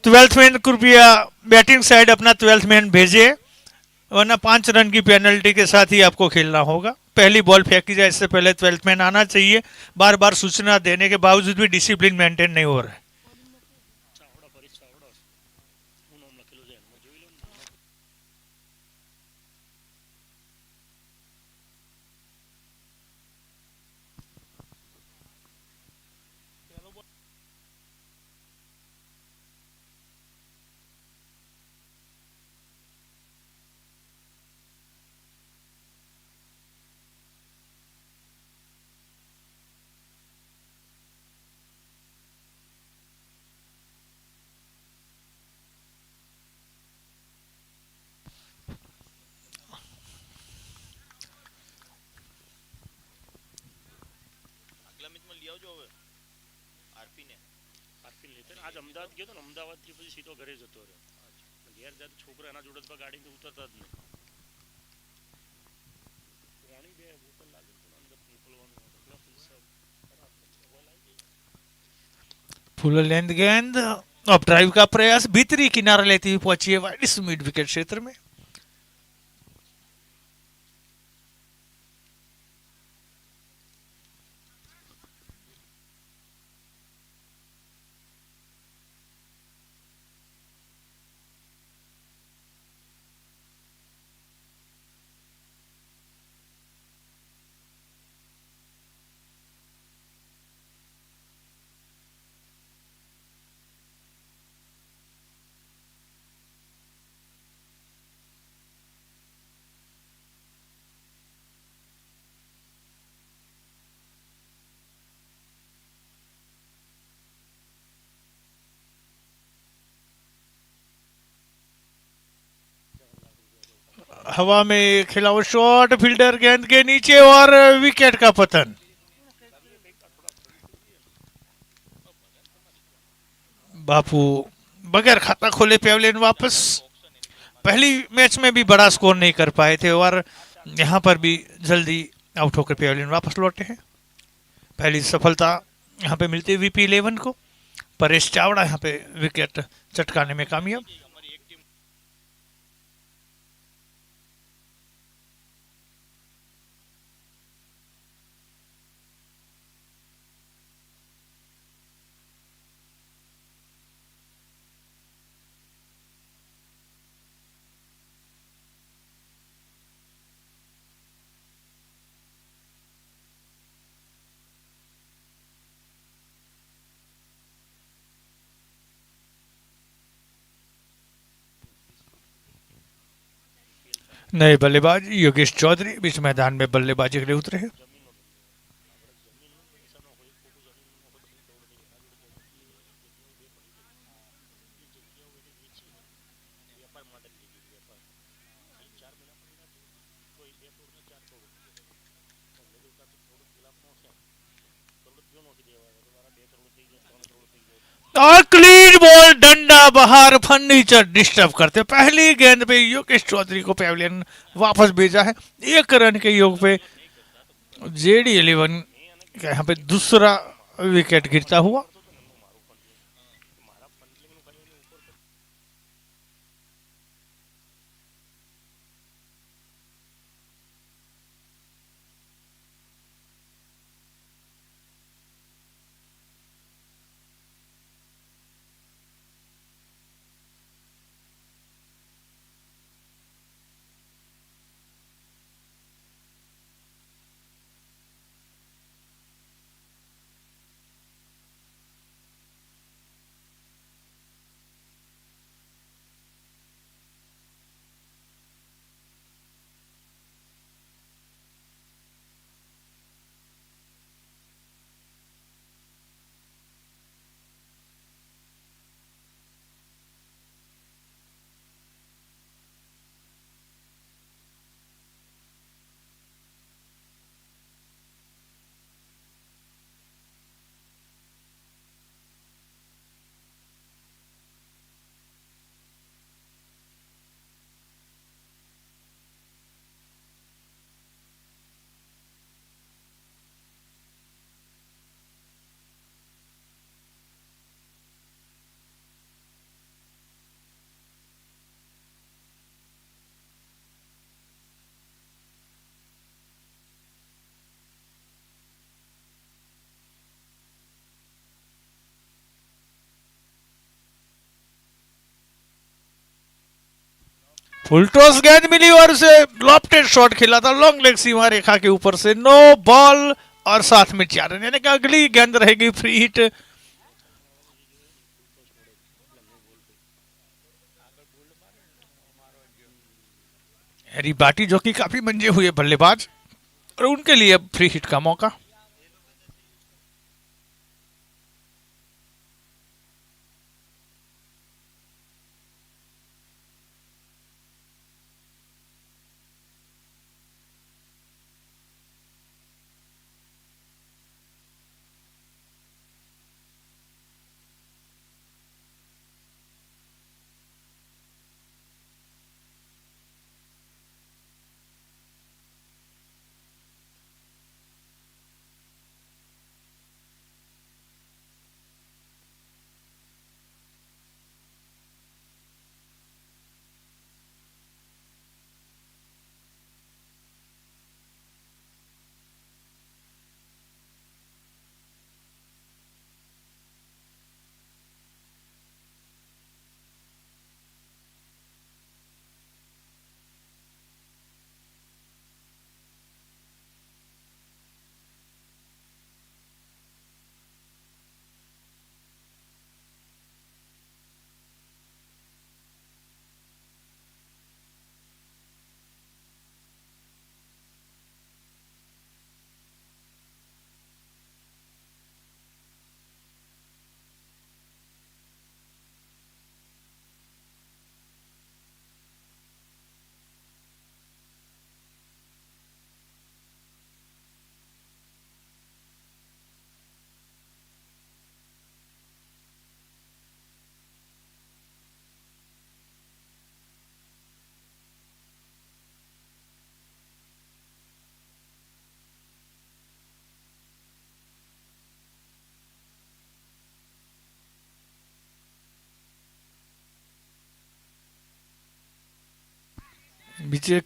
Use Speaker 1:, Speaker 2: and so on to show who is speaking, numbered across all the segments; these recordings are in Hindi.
Speaker 1: ट्वेल्थ मैन कृपया बैटिंग साइड अपना ट्वेल्थ मैन भेजे, वरना 5 रन की पेनल्टी के साथ ही आपको खेलना होगा। पहली बॉल फेंकी जाए इससे पहले ट्वेल्थ मैन आना चाहिए। बार बार सूचना देने के बावजूद भी डिसिप्लिन मेंटेन नहीं हो रहा है।
Speaker 2: आज अमदावाद गयो तो अमदावाद થી પછી સીધો ઘરે જતો રહ્યો. ઘેર જાય છોકરો એના જોડે તો ગાડી થી ઉતરતા જ નહીં. પાણી બે બોતલ લાગે તો અંદર મોકલવાનું એટલે ફિલ્સર ખરાબ બોલ આવી ગઈ.
Speaker 1: फुल लेंथ गेंद, अब ड्राइव का प्रयास, भीतरी किनारा लेती हुई पहुंची है वाइड मिड विकेट क्षेत्र में। हवा में खेला हुआ शॉट, फील्डर गेंद के नीचे और विकेट का पतन। बापू बगैर खाता खोले पेवलियन वापस। पहली मैच में भी बड़ा स्कोर नहीं कर पाए थे और यहाँ पर भी जल्दी आउट होकर पेवलियन वापस लौटे हैं। पहली सफलता यहाँ पे मिलती है VP11 को। परेश चावड़ा यहाँ पे विकेट चटकाने में कामयाब। नए बल्लेबाज योगेश चौधरी बीच मैदान में बल्लेबाजी के लिए उतरे हैं। और क्लीन बॉल, डंडा बाहर, फर्नीचर डिस्टर्ब करते। पहली गेंद पे योगेश चौधरी को पेवलियन वापस भेजा है। 1 रन के योग पे JD11 यहाँ पे दूसरा विकेट गिरता हुआ। फुल टॉस गेंद मिली और उसे लॉफ्टेड शॉट खेला था लॉन्ग लेग सीमा रेखा के ऊपर से, नो बॉल और साथ में 4 रन, यानी कि अगली गेंद रहेगी फ्री हिट। हैरी बाटी जो कि काफी मंजे हुए बल्लेबाज, और उनके लिए अब फ्री हिट का मौका।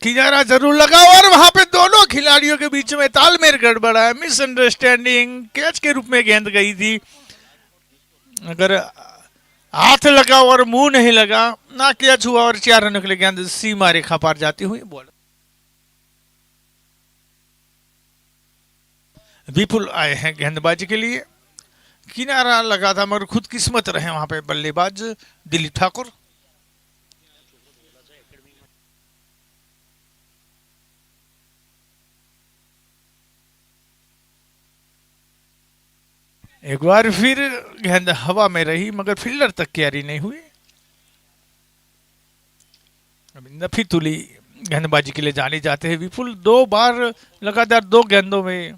Speaker 1: किनारा जरूर लगा और वहां पे दोनों खिलाड़ियों के बीच में तालमेल गड़बड़ा है, मिसअंडरस्टैंडिंग, कैच के रूप में गेंद गई थी। अगर हाथ लगा और मुंह नहीं लगा, ना कैच हुआ और 4 रनों के लिए गेंद सीमा रेखा पार जाती हुई बॉल। विपुल आए हैं गेंदबाजी के लिए, किनारा लगा था मगर खुद किस्मत रहे वहां पे बल्लेबाज दिलीप ठाकुर। एक बार फिर गेंद हवा में रही मगर फील्डर तक क्यारी नहीं हुई। नफी तुली गेंदबाजी के लिए जाने जाते हैं विपुल, 2 बार लगातार 2 गेंदों में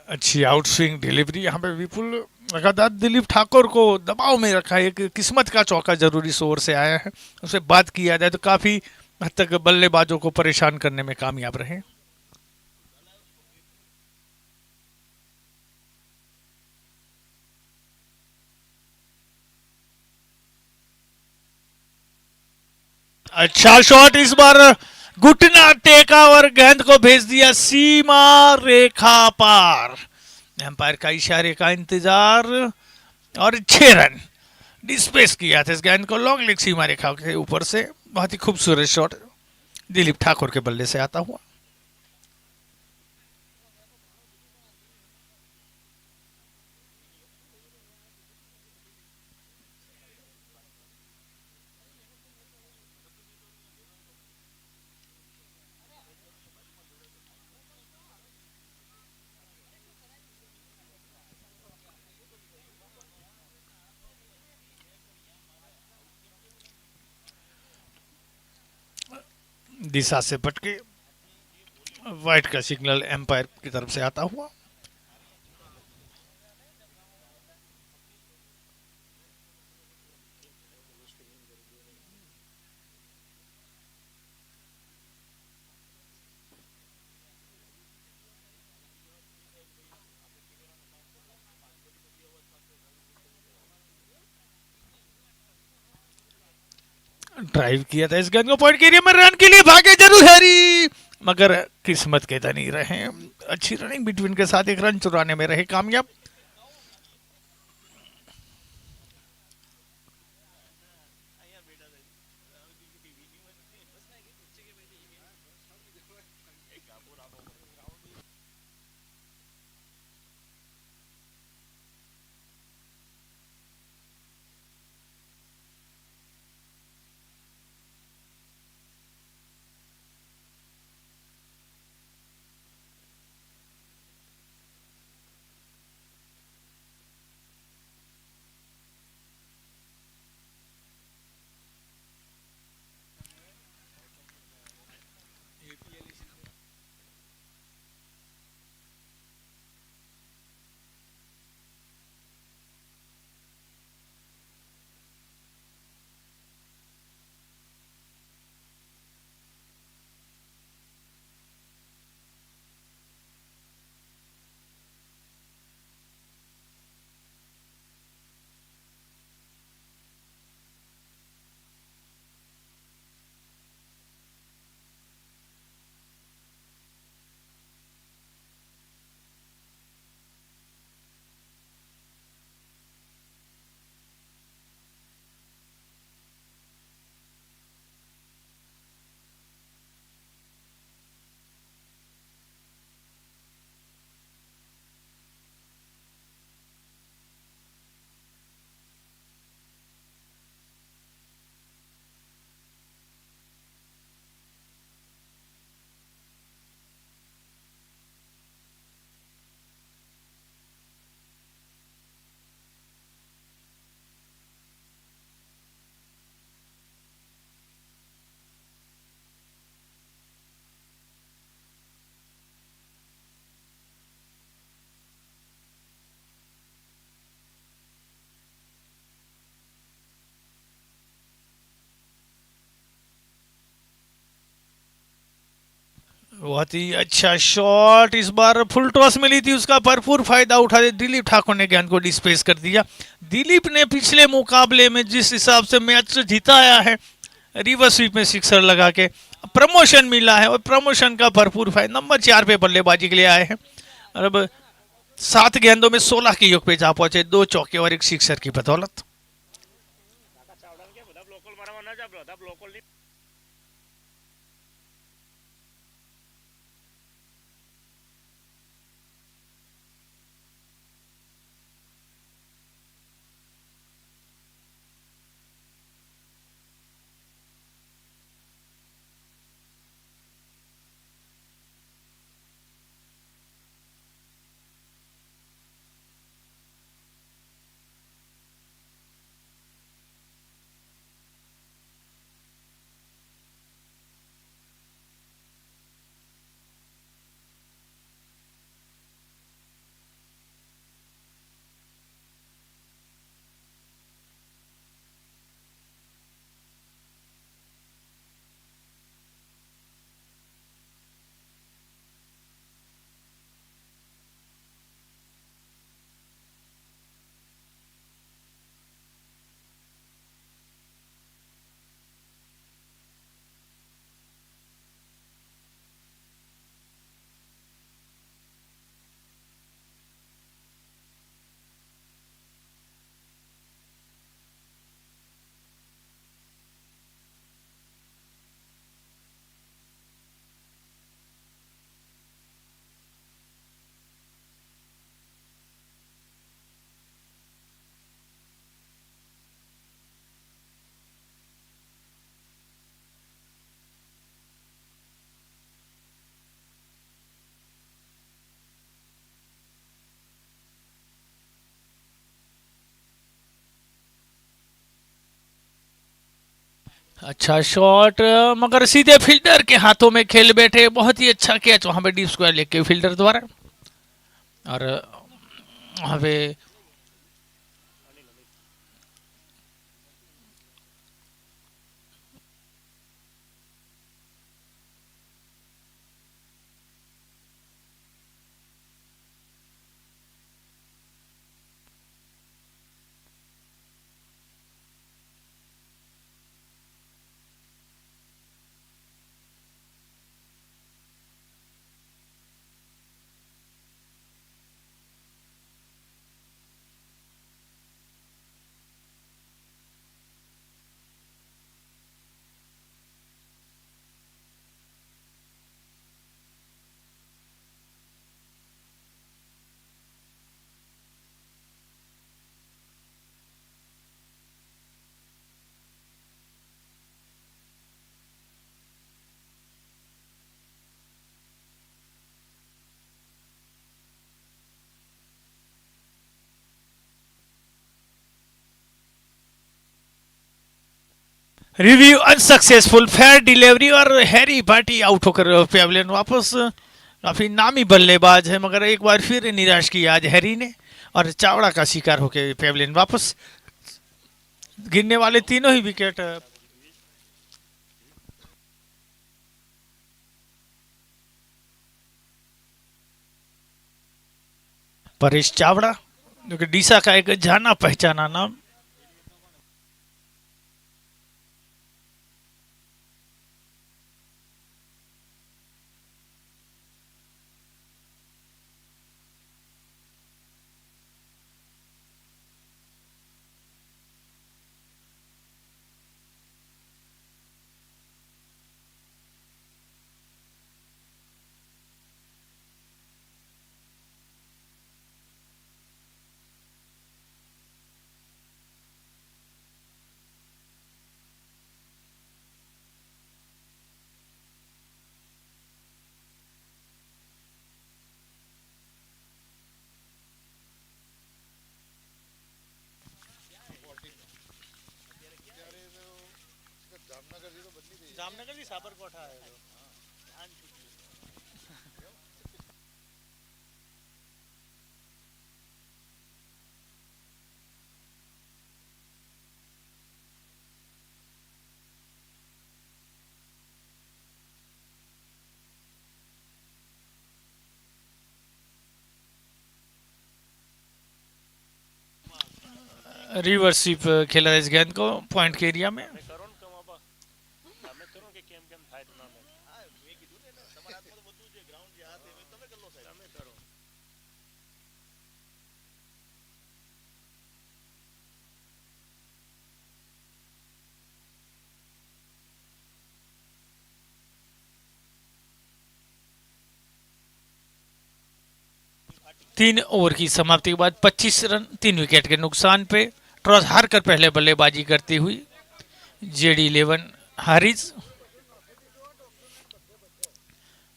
Speaker 1: अच्छी आउट स्विंग डिलीवरी। यहाँ पे विपुल लगातार दिलीप ठाकुर को दबाव में रखा है, एक किस्मत का चौका जरूरी इस ओवर से आया है, उसे बात किया जाए तो काफी हद तक बल्लेबाजों को परेशान करने में कामयाब रहे। अच्छा शॉट, इस बार घुटना टेका और गेंद को भेज दिया सीमा रेखा पार। एम्पायर का इशारे का इंतजार और 6 रन डिस्पेस किया था इस गेंद को लॉन्ग लेग सीमा रेखा के ऊपर से। बहुत ही खूबसूरत शॉट दिलीप ठाकुर के बल्ले से आता हुआ। दिशा से भटके, व्हाइट का सिग्नल एम्पायर की तरफ से आता हुआ। ड्राइव किया था इस गेंद को पॉइंट के एरिया में, रन के लिए भागे जरूर हैरी, मगर किस्मत के नहीं रहे। अच्छी रनिंग बिटवीन के साथ एक रन चुराने में रहे कामयाब। बहुत ही अच्छा शॉट, इस बार फुल टॉस मिली थी उसका भरपूर फायदा उठाते दिलीप ठाकुर ने गेंद को डिस्पेस कर दिया। दिलीप ने पिछले मुकाबले में जिस हिसाब से मैच जिताया है, रिवर्स स्वीप में सिक्सर लगा के प्रमोशन मिला है, और प्रमोशन का भरपूर फायदा, नंबर 4 पे बल्लेबाजी के लिए आए हैं। और अब 7 गेंदों में 16 के योग पे जा पहुंचे, 2 चौके और एक सिक्सर की बदौलत। अच्छा शॉट, मगर सीधे फील्डर के हाथों में खेल बैठे। बहुत ही अच्छा कैच वहां पे डीप स्क्वायर लेके फील्डर द्वारा। और वहां पे रिव्यू अनसक्सेसफुल, फेयर डिलीवरी और हैरी पार्टी आउट होकर पेवलियन वापस। काफी नामी बल्लेबाज है मगर एक बार फिर निराश किया आज हैरी ने, और चावड़ा का शिकार होकर पेवलियन वापस। गिरने वाले तीनों ही विकेट परेश चावड़ा, जो कि डीसा का एक जाना पहचाना नाम। जामनगर जी साबरकोठा है। रिवर्सिप खेला इस गेंद को पॉइंट के एरिया में।
Speaker 2: करो ને કમાવા તમે કરો કે કેમ કેમ થાય ટુર્નામેન્ટ મેં કીધું ને તમારા હાથમાં તો બધું છે ગ્રાઉન્ડ જે હાથ એ તમે કરી લો સાહેબ તમે કરો
Speaker 1: तीन ओवर की समाप्ति के बाद 25 रन 3 विकेट के नुकसान पे टॉस हार कर पहले बल्लेबाजी करती हुई JD11 हारिज।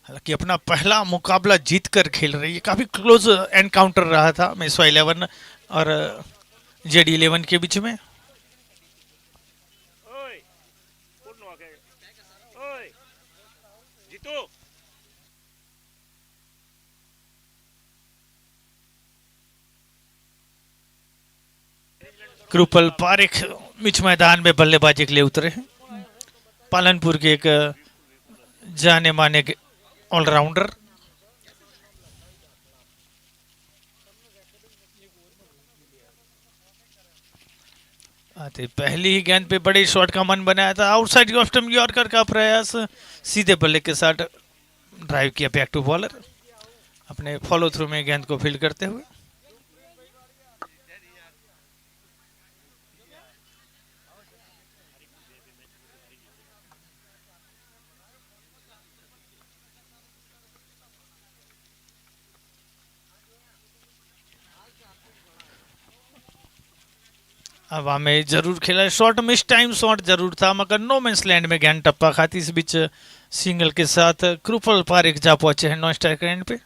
Speaker 1: हालांकि अपना पहला मुकाबला जीत कर खेल रही है। काफी क्लोज एनकाउंटर रहा था मेसवा 11 और JD11 के बीच में।
Speaker 2: ઓય કોણ નો આગે ઓય જીતો
Speaker 1: कृपल पारिक बीच मैदान में बल्लेबाजी के लिए उतरे हैं। पालनपुर के एक जाने माने ऑलराउंडर। आते पहली ही गेंद पे बड़े शॉट का मन बनाया था। आउटसाइड ऑफ स्टंप यॉर्कर का प्रयास, सीधे बल्ले के साथ ड्राइव किया बैक टू बॉलर, अपने फॉलो थ्रू में गेंद को फील्ड करते हुए। हवा में जरूर खेला, शॉट मिस टाइम शॉट जरूर था मगर नो मैंस लैंड में गेंद टप्पा खाती। इस बीच सिंगल के साथ कृपल पारिक जा पहुंचे हैं नॉन स्ट्राइक एंड पे।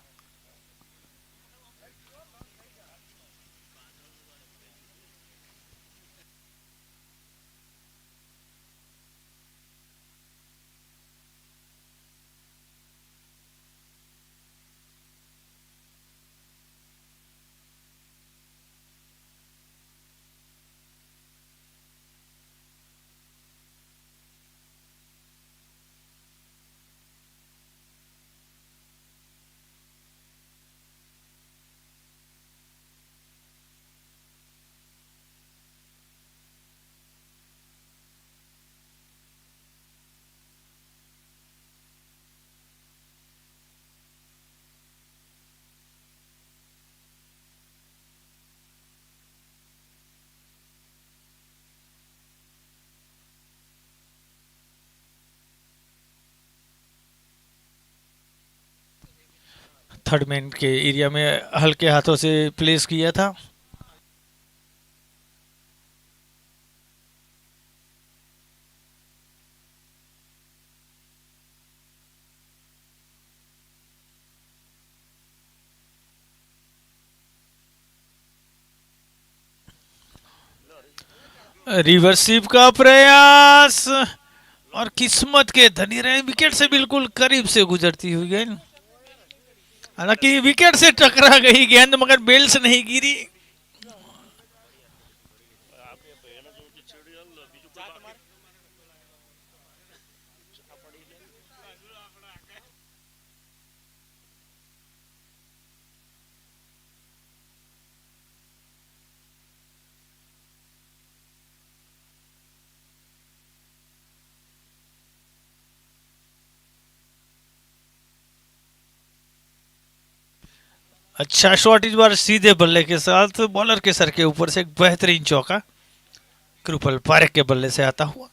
Speaker 1: थर्ड मैन के एरिया में हल्के हाथों से प्लेस किया था। रिवर्सिव का प्रयास और किस्मत के धनी रहे, विकेट से बिल्कुल करीब से गुजरती हुई गेंद। हालांकि विकेट से टकरा गई गेंद मगर बेल से नहीं गिरी।
Speaker 2: આપણે એને જો કે છેડી હાલ બીજું કોઈ બાકી આ પડી ગઈ
Speaker 1: अच्छा शॉट इस बार सीधे बल्ले के साथ बॉलर के सर के ऊपर से एक बेहतरीन चौका कृपल पारेख के बल्ले से आता हुआ।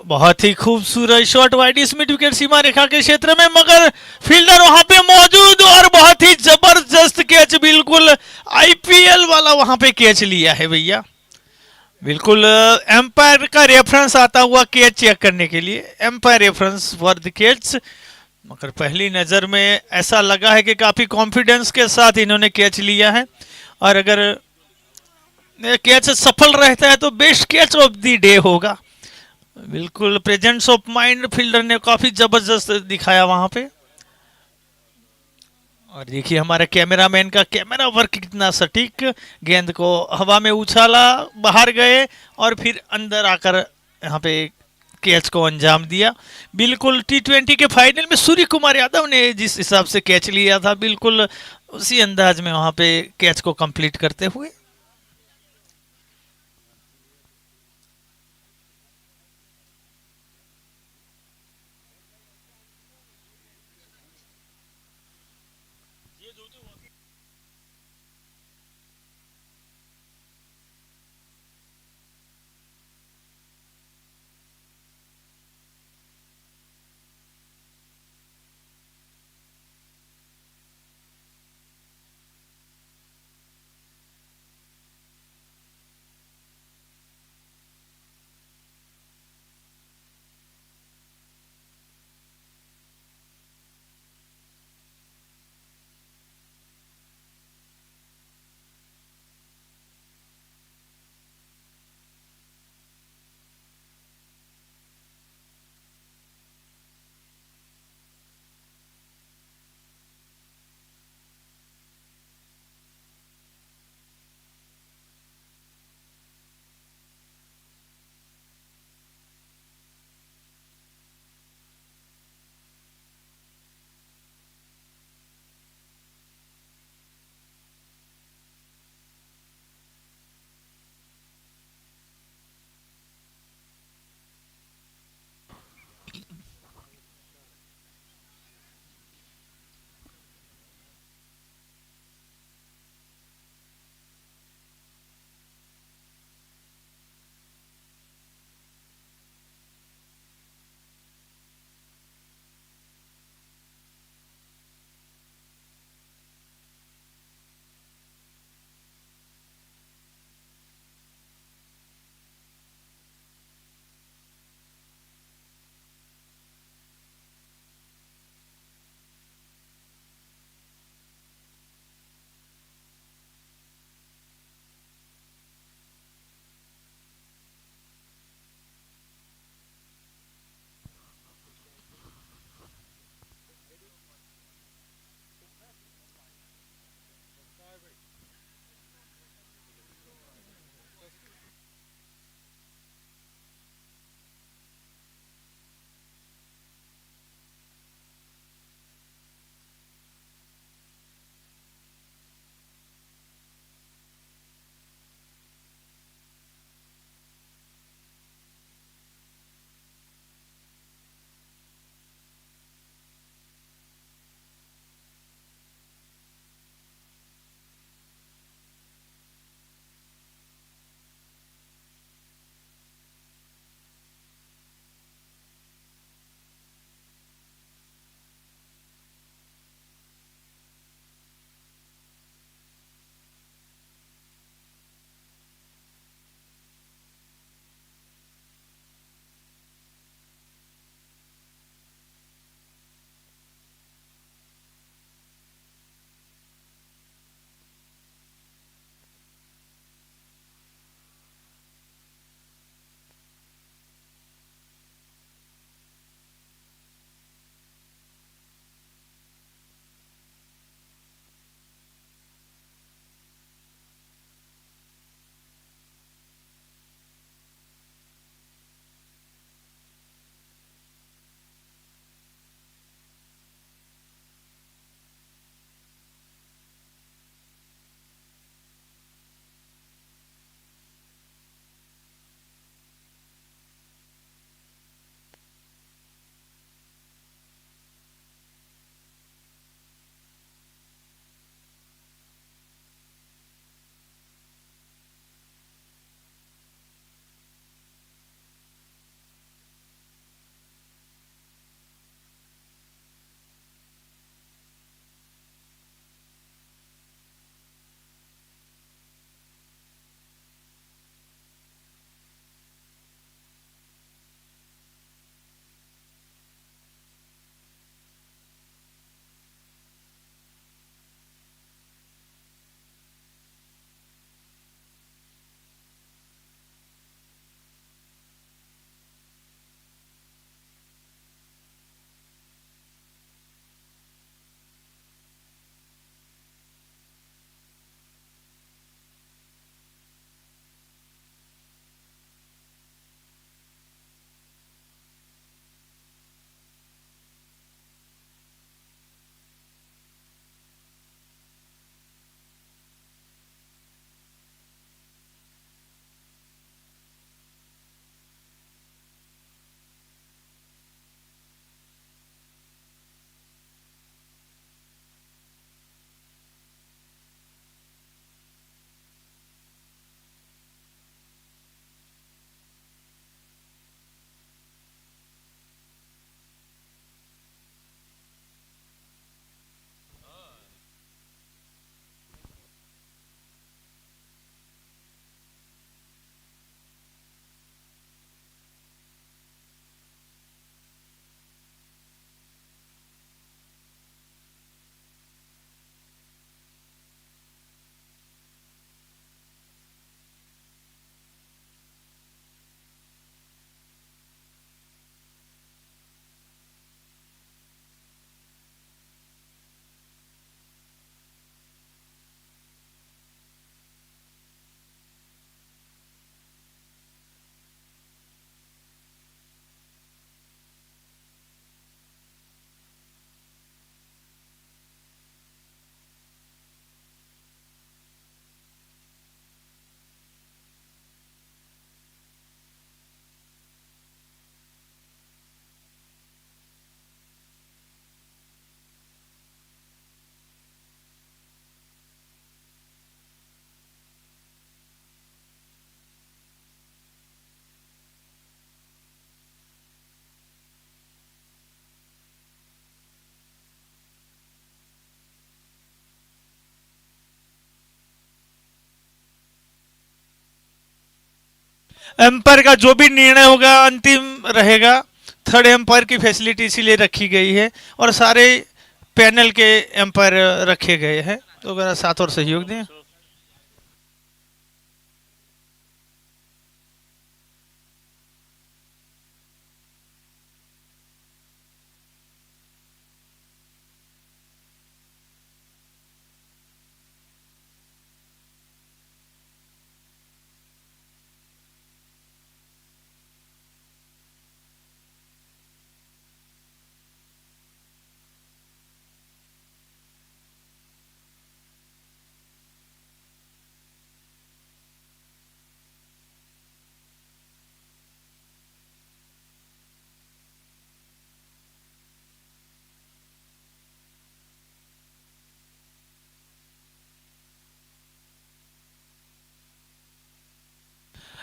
Speaker 1: बहुत ही खूबसूरत शॉट वाइड मिड विकेट सीमा रेखा के क्षेत्र में, मगर फील्डर वहां पे मौजूद और बहुत ही जबरदस्त कैच, बिल्कुल आईपीएल वाला वहां पे कैच लिया है भैया। बिल्कुल एम्पायर का रेफरेंस आता हुआ कैच चेक करने के लिए, umpire reference for the catch. मगर पहली नजर में ऐसा लगा है कि काफी कॉन्फिडेंस के साथ इन्होंने कैच लिया है, और अगर कैच सफल रहता है तो best catch of the day होगा। बिल्कुल प्रेजेंस ऑफ माइंड फील्डर ने काफी जबरदस्त दिखाया वहां पे। और देखिए हमारे कैमरामैन का कैमरा वर्क कितना सटीक, गेंद को हवा में उछाला, बाहर गए और फिर अंदर आकर यहाँ पे कैच को अंजाम दिया। बिल्कुल टी20 के फाइनल में सूर्य कुमार यादव ने जिस हिसाब से कैच लिया था, बिल्कुल उसी अंदाज में वहां पे कैच को कंप्लीट करते हुए। एम्पायर का जो भी निर्णय होगा अंतिम रहेगा। थर्ड एम्पायर की फैसिलिटी इसीलिए रखी गई है और सारे पैनल के एम्पायर रखे गए हैं। तो अगर साथ और सहयोग दें।
Speaker 2: So,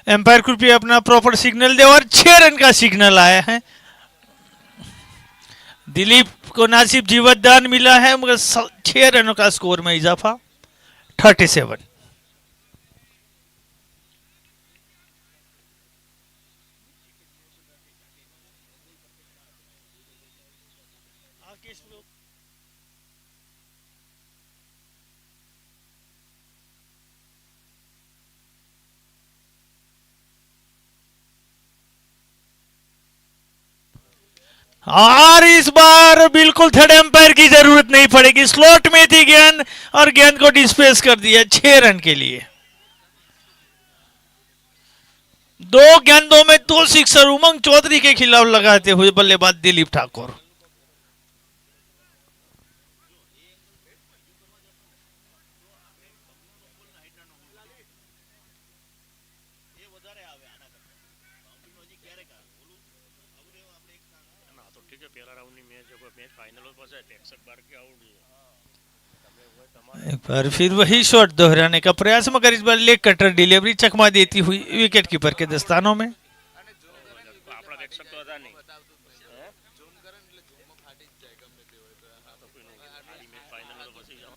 Speaker 1: एम्पायर कृपया अपना प्रॉपर सिग्नल दे और 6 रन का सिग्नल आया है। दिलीप को नासिब जीवतदान मिला है मगर 6 रनों का स्कोर में इजाफा 37। और इस बार बिल्कुल थर्ड एम्पायर की जरूरत नहीं पड़ेगी। स्लॉट में थी गेंद और गेंद को डिस्पेस कर दिया 6 रन के लिए। 2 गेंदों में 2 सिक्सर उमंग चौधरी के खिलाफ लगाते हुए बल्लेबाज दिलीप ठाकुर।
Speaker 2: એ વધારે આવે આના કરતા. બાઉન્ડ્રીનો હજી ક્યારેક આવે. ઓલું આવું એવું આપણે એક ના તો ઠીક છે પહેલા રાઉન્ડની મેચ જો મેચ ફાઇનલ પાસે 61 के आउट તમે હોય તમારે
Speaker 1: एक बार फिर वही शॉट दोहराने का प्रयास मगर इस बार लेग कटर डिलीवरी चकमा देती हुई विकेट कीपर के दस्तानों में।
Speaker 2: આપણા પ્રેક્ષક તો હતા નહીં હે ઝૂમ કરે એટલે ઝૂમમાં ફાટી જ જાય ગમે તે હોય તો હા તો કોઈ નહીં આની મેચ ફાઇનલ તો પછી જાઓ.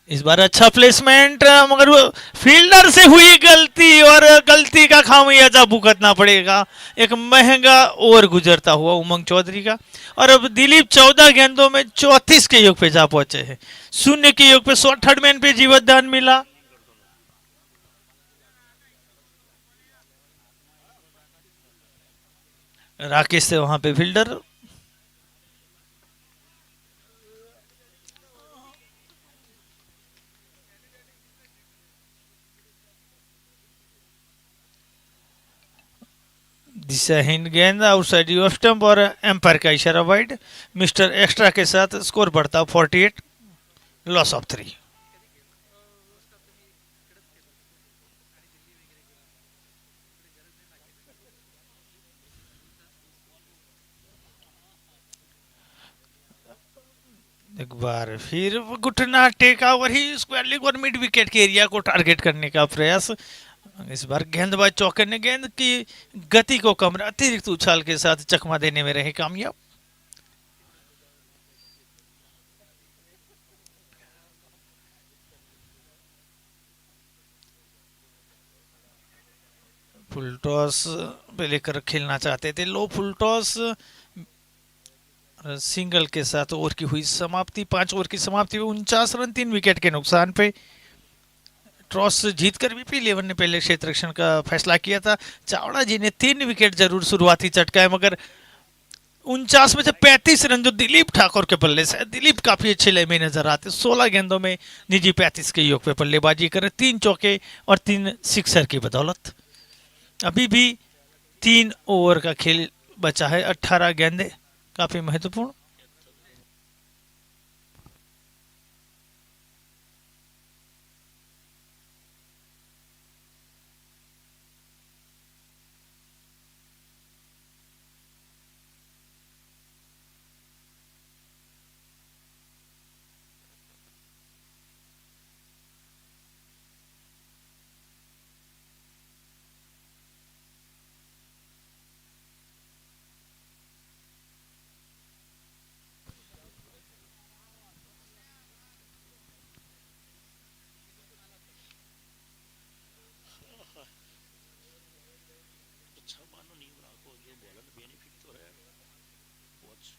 Speaker 1: इस बार अच्छा प्लेसमेंट मगर वो फील्डर से हुई गलती और गलती का खामियाजा भुगतना पड़ेगा। एक महंगा ओवर गुजरता हुआ उमंग चौधरी का। और अब दिलीप 14 गेंदों में 34 के योग पे जा पहुंचे हैं। 0 के योग पे थर्ड मैन पे जीवतदान मिला। राकेश थे वहां पे फील्डर। दिशाहीन गेंद आउटसाइड ऑफ स्टंप और एम्पायर का इशारा वाइड। मिस्टर एक्स्ट्रा के साथ स्कोर बढ़ता 48, लॉस ऑफ 3। एक बार फिर घुटना टेका और ही स्क्वायर लेग और मिड विकेट के एरिया को टारगेट करने का प्रयास। इस बार गेंदबाज चौके ने गेंद की गति को कम अतिरिक्त उछाल के साथ चकमा देने में रहे कामयाब। फुल टॉस पे लेकर खेलना चाहते थे। लो फुल टॉस सिंगल के साथ ओवर की हुई समाप्ति। 5 ओवर की समाप्ति में 49 रन 3 विकेट के नुकसान पे। टॉस जीतकर भी पी11 ने पहले क्षेत्र रक्षण का फैसला किया था। चावड़ा जी ने 3 विकेट जरूर शुरुआती चटकाए मगर 49 में से 35 रन जो दिलीप ठाकुर के बल्ले से दिलीप काफी अच्छे लय में नजर आते। 16 गेंदों में निजी 35 के योग पे बल्लेबाजी करे। 3 चौके और 3 सिक्सर की बदौलत अभी भी 3 ओवर का खेल बचा है। 18 गेंदे काफी महत्वपूर्ण।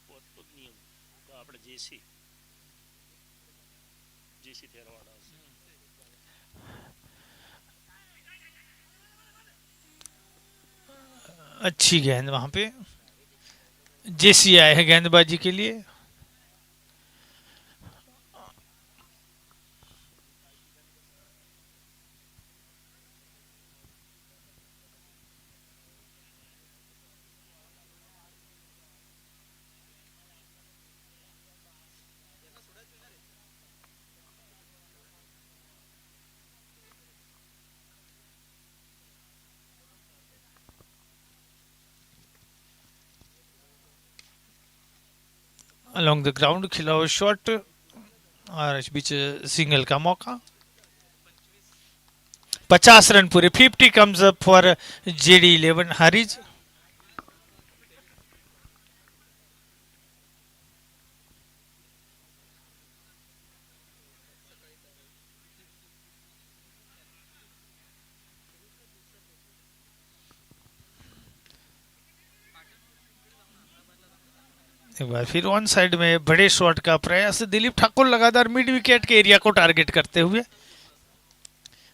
Speaker 2: પોતો જ નિયમ તો આપણે જેસી જેસી થેરવાડા હશે.
Speaker 1: अच्छी गेंद वहां पे, जेसी आए हैं गेंदबाजी के लिए. अलोंग द ग्राउंड खिला हुआ शॉट और इस बीच सिंगल का मौका. 50 रन पूरे. 50 कम्स अप फॉर JD11 हारिज. एक बार फिर ऑन साइड में बड़े शॉट का प्रयास. दिलीप ठाकुर लगातार मिड विकेट के एरिया को टारगेट करते हुए,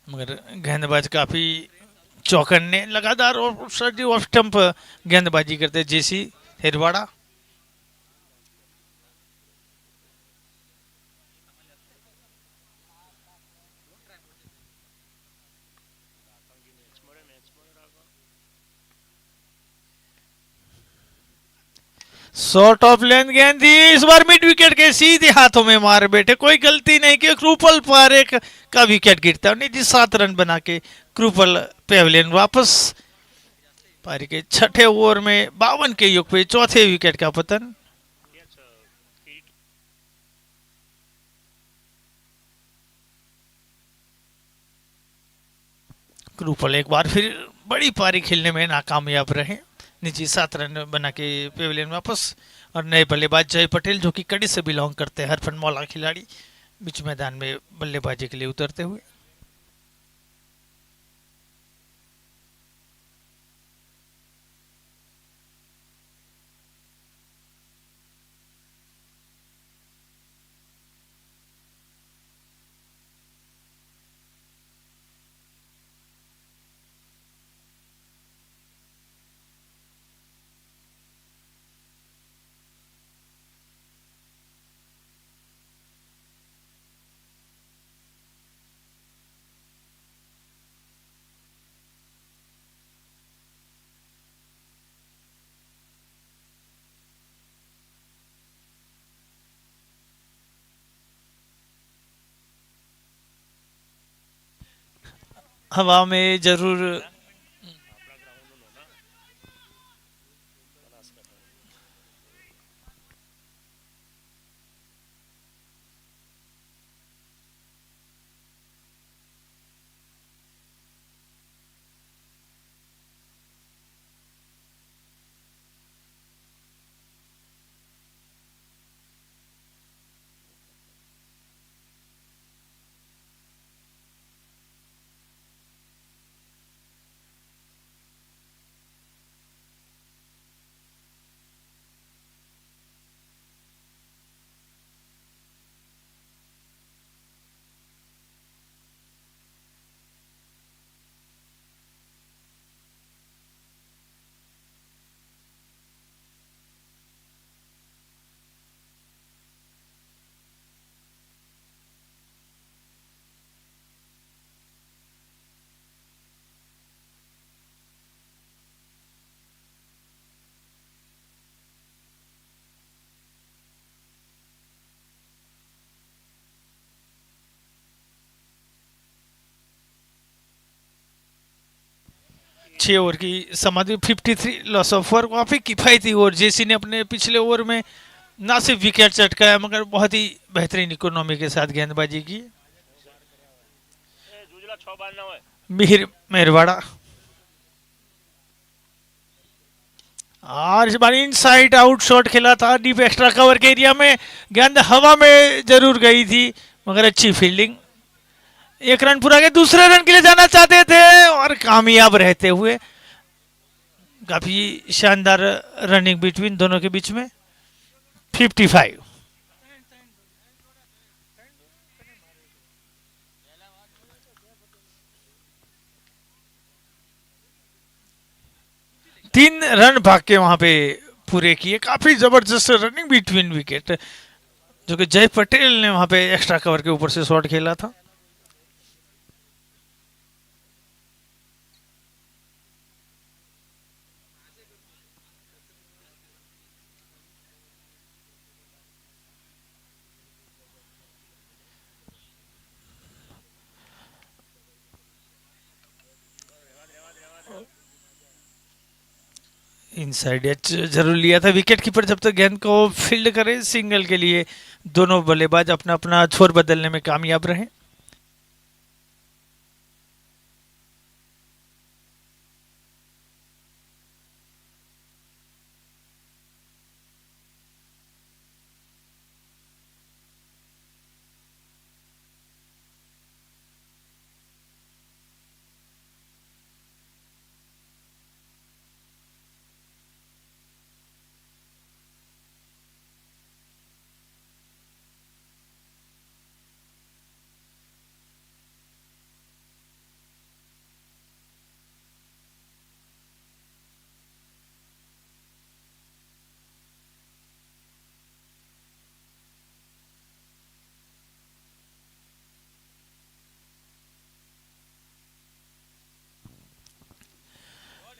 Speaker 1: मगर गेंदबाज काफी चौकन्ने, लगातार ऑफ स्टंप गेंदबाजी करते जेसी थेरवाड़ा.
Speaker 2: મેચ મળે રાખો.
Speaker 1: शॉर्ट ऑफ लेंथ गेंद थी, इस बार मिड विकेट के सीधे हाथों में मार बैठे. कोई गलती नहीं की. क्रूपल पर एक का विकेट गिरता है. निजी 7 रन बना के क्रूपल पेविलियन वापस. पारी के छठे ओवर में 52 के युग पे चौथे विकेट का पतन.
Speaker 2: કેચ હિટ
Speaker 1: क्रूपल एक बार फिर बड़ी पारी खेलने में नाकामयाब रहे. निजी 7 रन बना के पेविलियन वापस. और नए बल्लेबाज जय पटेल, जो कि कड़ी से बिलोंग करते हैं, हरफन मौला खिलाड़ी, बीच मैदान में बल्लेबाजी के लिए उतरते हुए. हवा में जरूर
Speaker 2: આપણા ગ્રાઉન્ડનો ના બનાસકાંઠા.
Speaker 1: छह ओवर की समाधि 53 लॉस ऑफ 4. काफी किफायती ओवर. जेसी ने अपने पिछले ओवर में ना सिर्फ विकेट चटकाया, मगर बहुत ही बेहतरीन इकोनॉमी के साथ गेंदबाजी की.
Speaker 2: એ જુજલા 6 બાર ના હોય.
Speaker 1: मिहिर मेहरवाड़ा. और इस बार इनसाइड आउट शॉट खेला था डीप एक्स्ट्रा कवर के एरिया में. गेंद हवा में जरूर गई थी, मगर अच्छी फील्डिंग. 1 रन पूरा के दूसरे रन के लिए जाना चाहते थे और कामयाब रहते हुए. काफी शानदार रनिंग बिटवीन दोनों के बीच में. 55। तीन रन भाग के वहां पे पूरे किए, काफी जबरदस्त रनिंग बिटवीन विकेट, जो कि जय पटेल ने वहां पे एक्स्ट्रा कवर के ऊपर से शॉट खेला था। इनसाइड एज जरूर लिया था विकेट कीपर, जब तक गेंद को फील्ड करे सिंगल के लिए दोनों बल्लेबाज अपना अपना छोर बदलने में कामयाब रहे।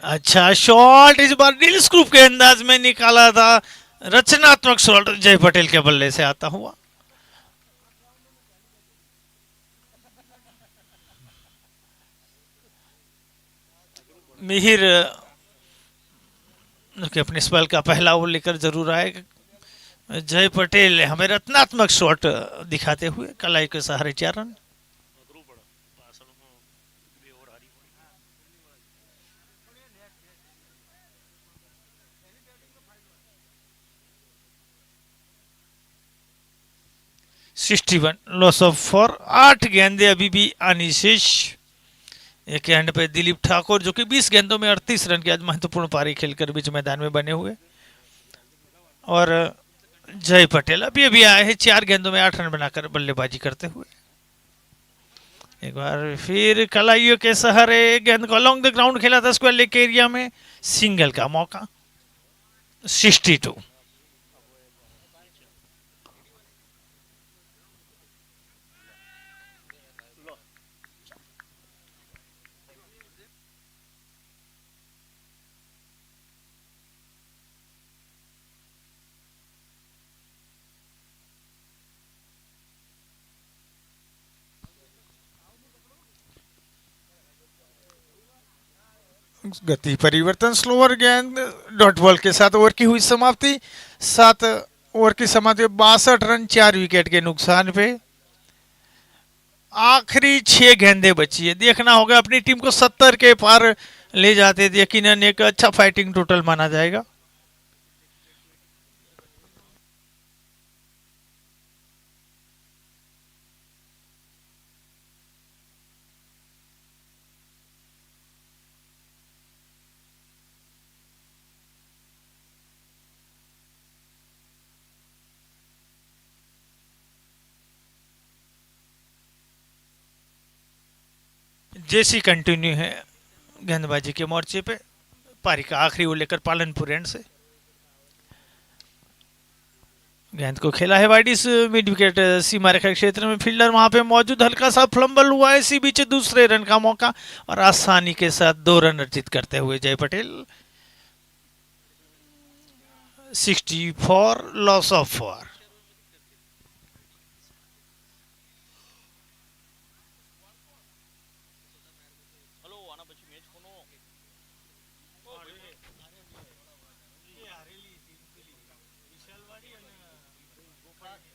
Speaker 1: अच्छा शॉट इस बार नील स्क्रूप के अंदाज में निकाला था, रचनात्मक शॉट जय पटेल के बल्ले से आता हुआ। मिहिर कि अपने स्पेल का पहला ओवर लेकर जरूर आए। जय पटेल हमें रत्नात्मक शॉट दिखाते हुए कलाई के सहारे 4 रन।
Speaker 2: અઘરું પડે પાછળનું બે ઓવર હારી પડી.
Speaker 1: 61 लॉस ऑफ 4। 8 गेंदें अभी भी आनी शेष। एक एंड पे दिलीप ठाकुर जो कि 20 गेंदों में 38 रन की आज महत्वपूर्ण पारी खेलकर बीच मैदान में बने हुए, और जय पटेल अभी अभी आए हैं 4 गेंदों में 8 रन बनाकर बल्लेबाजी करते हुए। एक बार फिर कलाइयों के सहारे गेंद को अलोंग द ग्राउंड खेला था स्क्वायर लेग एरिया में, सिंगल का मौका। 62। गति परिवर्तन, स्लोअर गेंद, डॉट बॉल के साथ ओवर की हुई समाप्ति। 7 ओवर की समाप्ति 62 रन 4 विकेट के नुकसान पे। आखिरी 6 गेंदें बची है, देखना होगा अपनी टीम को 70 के पार ले जाते थे, यकीनन एक अच्छा फाइटिंग टोटल माना जाएगा। जैसी कंटिन्यू है गेंदबाजी के मोर्चे पे, पारी का आखिरी ओवर लेकर पालनपुर एंड से गेंद को खेला है वाइड इस मिड विकेट सीमा रेखा क्षेत्र में। फील्डर वहां पे मौजूद, हल्का सा फ्लंबल हुआ है, इसी बीच दूसरे रन का मौका और आसानी के साथ 2 रन अर्जित करते हुए जय पटेल। 64 loss of 4।
Speaker 2: હલો આના પછી મેચ કોનો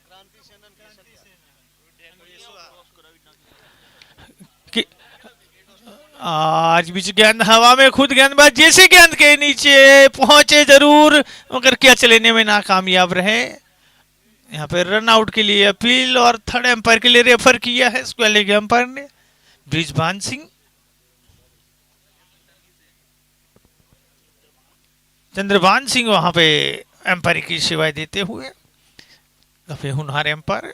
Speaker 2: ક્રાંતિ સેનન ક્રોસ કરાવી નાખી.
Speaker 1: कि आज बीच गेंद हवा में, खुद गेंदबाज जैसे गेंद के नीचे पहुंचे जरूर, मगर कैच लेने में नाकामयाब रहे। यहाँ पे रन आउट के लिए अपील और थर्ड एम्पायर के लिए रेफर किया है स्क्वायर लेग एम्पायर ने ब्रिजभान सिंह। चंद्रभान सिंह वहां पे एम्पायर की सेवाएं देते हुए काफी होनहार एम्पायर।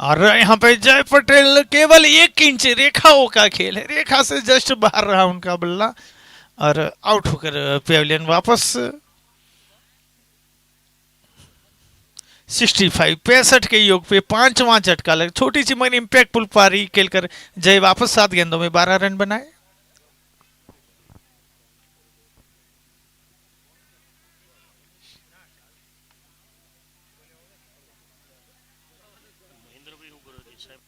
Speaker 1: और यहाँ पे जय पटेल केवल 1 इंच रेखाओं का खेल है, रेखा से जस्ट बाहर रहा उनका बल्ला और आउट होकर पेविलियन वापस। 65 के योग पे 5वां झटका लग, छोटी सी मगर इम्पैक्टफुल पारी खेलकर जय वापस 7 गेंदों में 12 रन बनाए।
Speaker 2: મહેન્દ્રભાઈ શું કરો સાહેબ?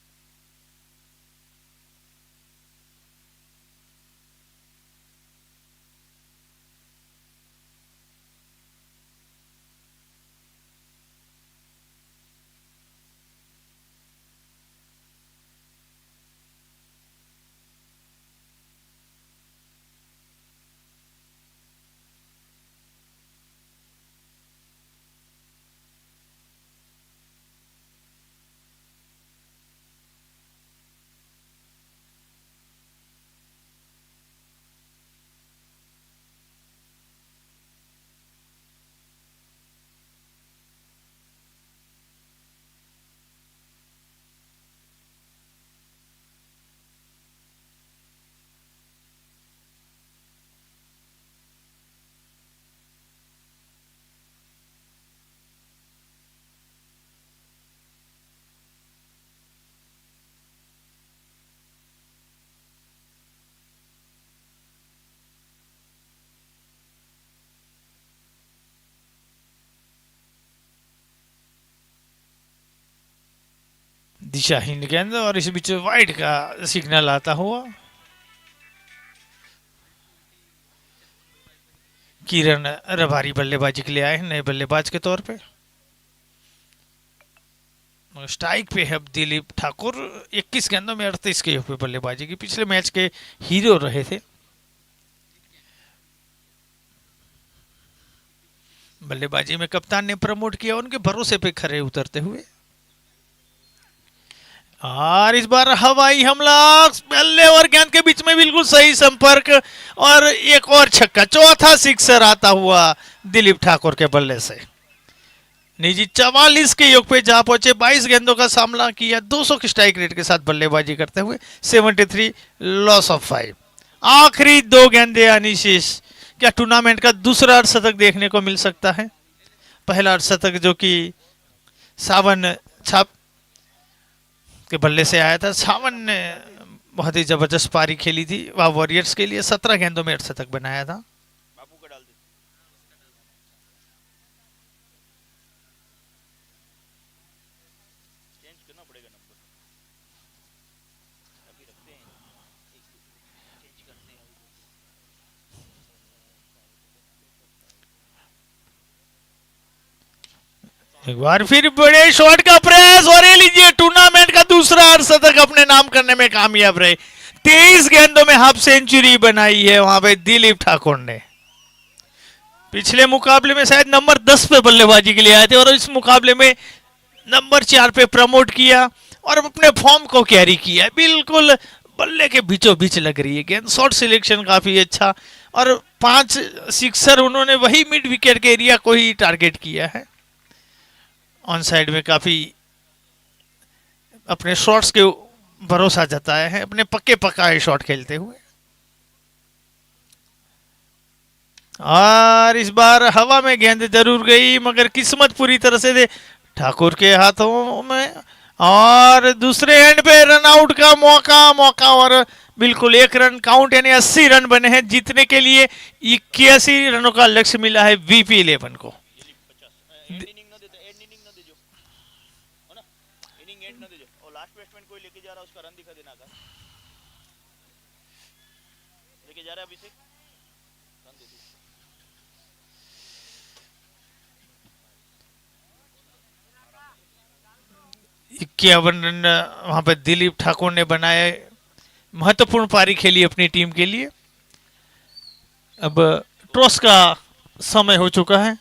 Speaker 1: दिशाहीन गेंद और इस बीच वाइड का सिग्नल आता हुआ। किरण रबारी बल्लेबाजी के लिए आए हैं नए बल्लेबाज के तौर पे। स्ट्राइक पे है अब दिलीप ठाकुर, 21 गेंदों में 38 के योग पे बल्लेबाजी की, पिछले मैच के हीरो रहे थे। बल्लेबाजी में कप्तान ने प्रमोट किया, उनके भरोसे पे खरे उतरते हुए। और इस बार हवाई हमला, बल्ले और गेंद के बीच में बिल्कुल सही संपर्क और एक और छक्का, चौथा सिक्सर आता हुआ दिलीप ठाकुर के बल्ले से। निजी 44 के योग पे जा पहुंचे, 22 गेंदों का सामना किया, 200 के स्ट्राइक रेट के साथ बल्लेबाजी करते हुए, 73 लॉस ऑफ 5। आखिरी 2 गेंदे अनिशेष, क्या टूर्नामेंट का दूसरा अर्धशतक देखने को मिल सकता है? पहला अर्धशतक जो कि सावन छाप के बल्ले से आया था, सावन ने बहुत ही जबरदस्त पारी खेली थी वह वॉरियर्स के लिए, 17 गेंदों में अर्धशतक बनाया था। एक बार फिर बड़े शॉट का प्रयास और ये लीजिए टूर्नामेंट का दूसरा अर्धशतक अपने नाम करने में कामयाब रहे। 23 गेंदों में हाफ सेंचुरी बनाई है वहां पे दिलीप ठाकुर ने। पिछले मुकाबले में शायद नंबर 10 पे बल्लेबाजी के लिए आए थे और इस मुकाबले में नंबर 4 पे प्रमोट किया और अपने फॉर्म को कैरी किया। बिल्कुल बल्ले के बीचों बीच लग रही है गेंद, शॉट सिलेक्शन काफी अच्छा और 5 सिक्सर उन्होंने वही मिड विकेट के एरिया को ही टारगेट किया है। ऑन साइड में काफी अपने शॉट्स के भरोसा जताया है, अपने पक्के पकाए शॉट खेलते हुए। और इस बार हवा में गेंद जरूर गई मगर किस्मत पूरी तरह से ठाकुर के हाथों में और दूसरे एंड पे रन आउट का मौका और बिल्कुल 1 रन काउंट, यानी 80 रन बने हैं। जीतने के लिए 81 रनों का लक्ष्य मिला है VP 11 को।
Speaker 2: एंड इनिंग न देते, एंड इनिंग न देजो, है ना, इनिंग एंड न देजो, और लास्ट बैट्समैन कोई लेके जा रहा है उसका रन दिखा देना, का लेके जा रहा है अभिषेक, रन दे दो।
Speaker 1: 51 रन वहां पर दिलीप ठाकुर ने बनाए, महत्वपूर्ण पारी खेली अपनी टीम के लिए। अब टॉस का समय हो चुका है।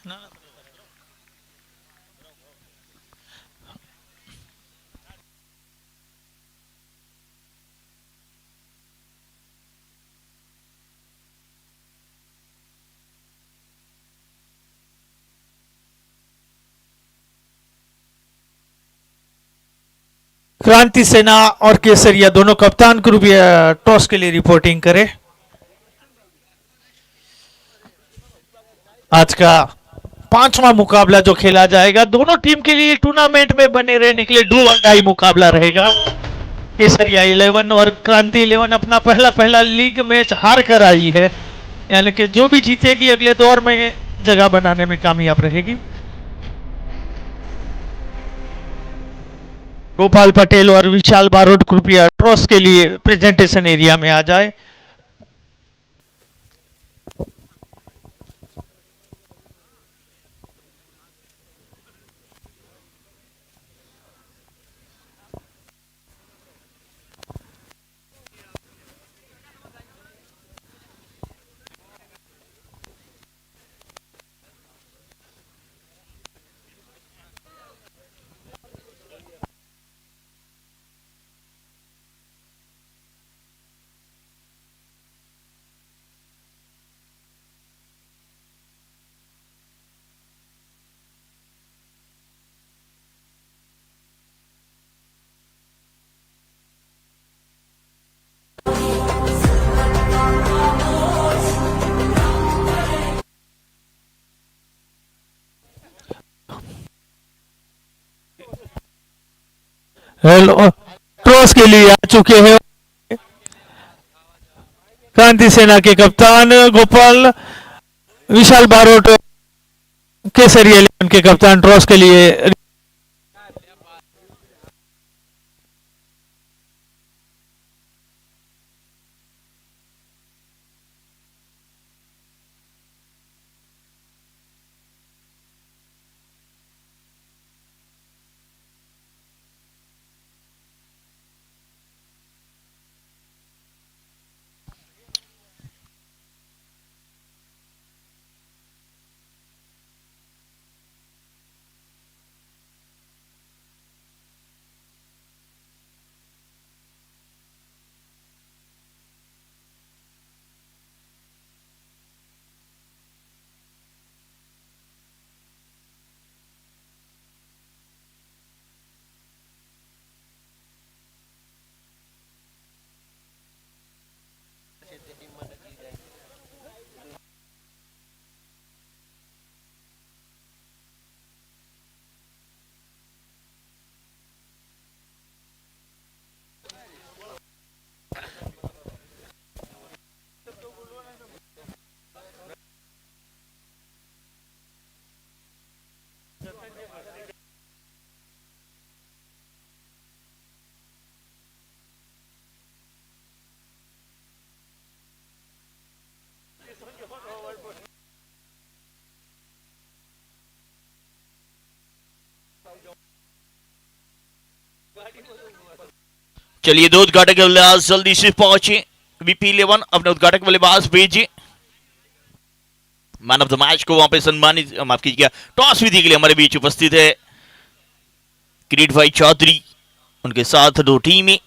Speaker 1: क्रांति सेना और केसरिया दोनों कप्तान को भी टॉस के लिए रिपोर्टिंग करें। आज का 5वां मुकाबला जो खेला जाएगा, दोनों टीम के लिए टूर्नामेंट में बने रहने के लिए डू और डाई मुकाबला रहेगा। केसरिया 11 और क्रांति 11 अपना पहला लीग मैच हार कर आई है, यानी कि जो भी जीतेगी अगले दौर में जगह बनाने में कामयाब रहेगी। गोपाल पटेल और विशाल बारोट कृपया टॉस के लिए प्रेजेंटेशन एरिया में आ जाए। हेलो, टॉस के लिए आ चुके हैं क्रांति सेना के कप्तान गोपाल, विशाल बारोट केसरिया 11 के कप्तान टॉस के लिए।
Speaker 2: चलिए, दो उद्घाटक बल्लेबाज जल्दी से पहुंचे। VP 11 अपने उद्घाटक बल्लेबाज भेजे। मैन ऑफ द मैच को वहां पे सम्मानित, माफ कीजिएगा, टॉस विधि के लिए हमारे बीच उपस्थित है किरीट भाई चौधरी, उनके साथ दो टीमें।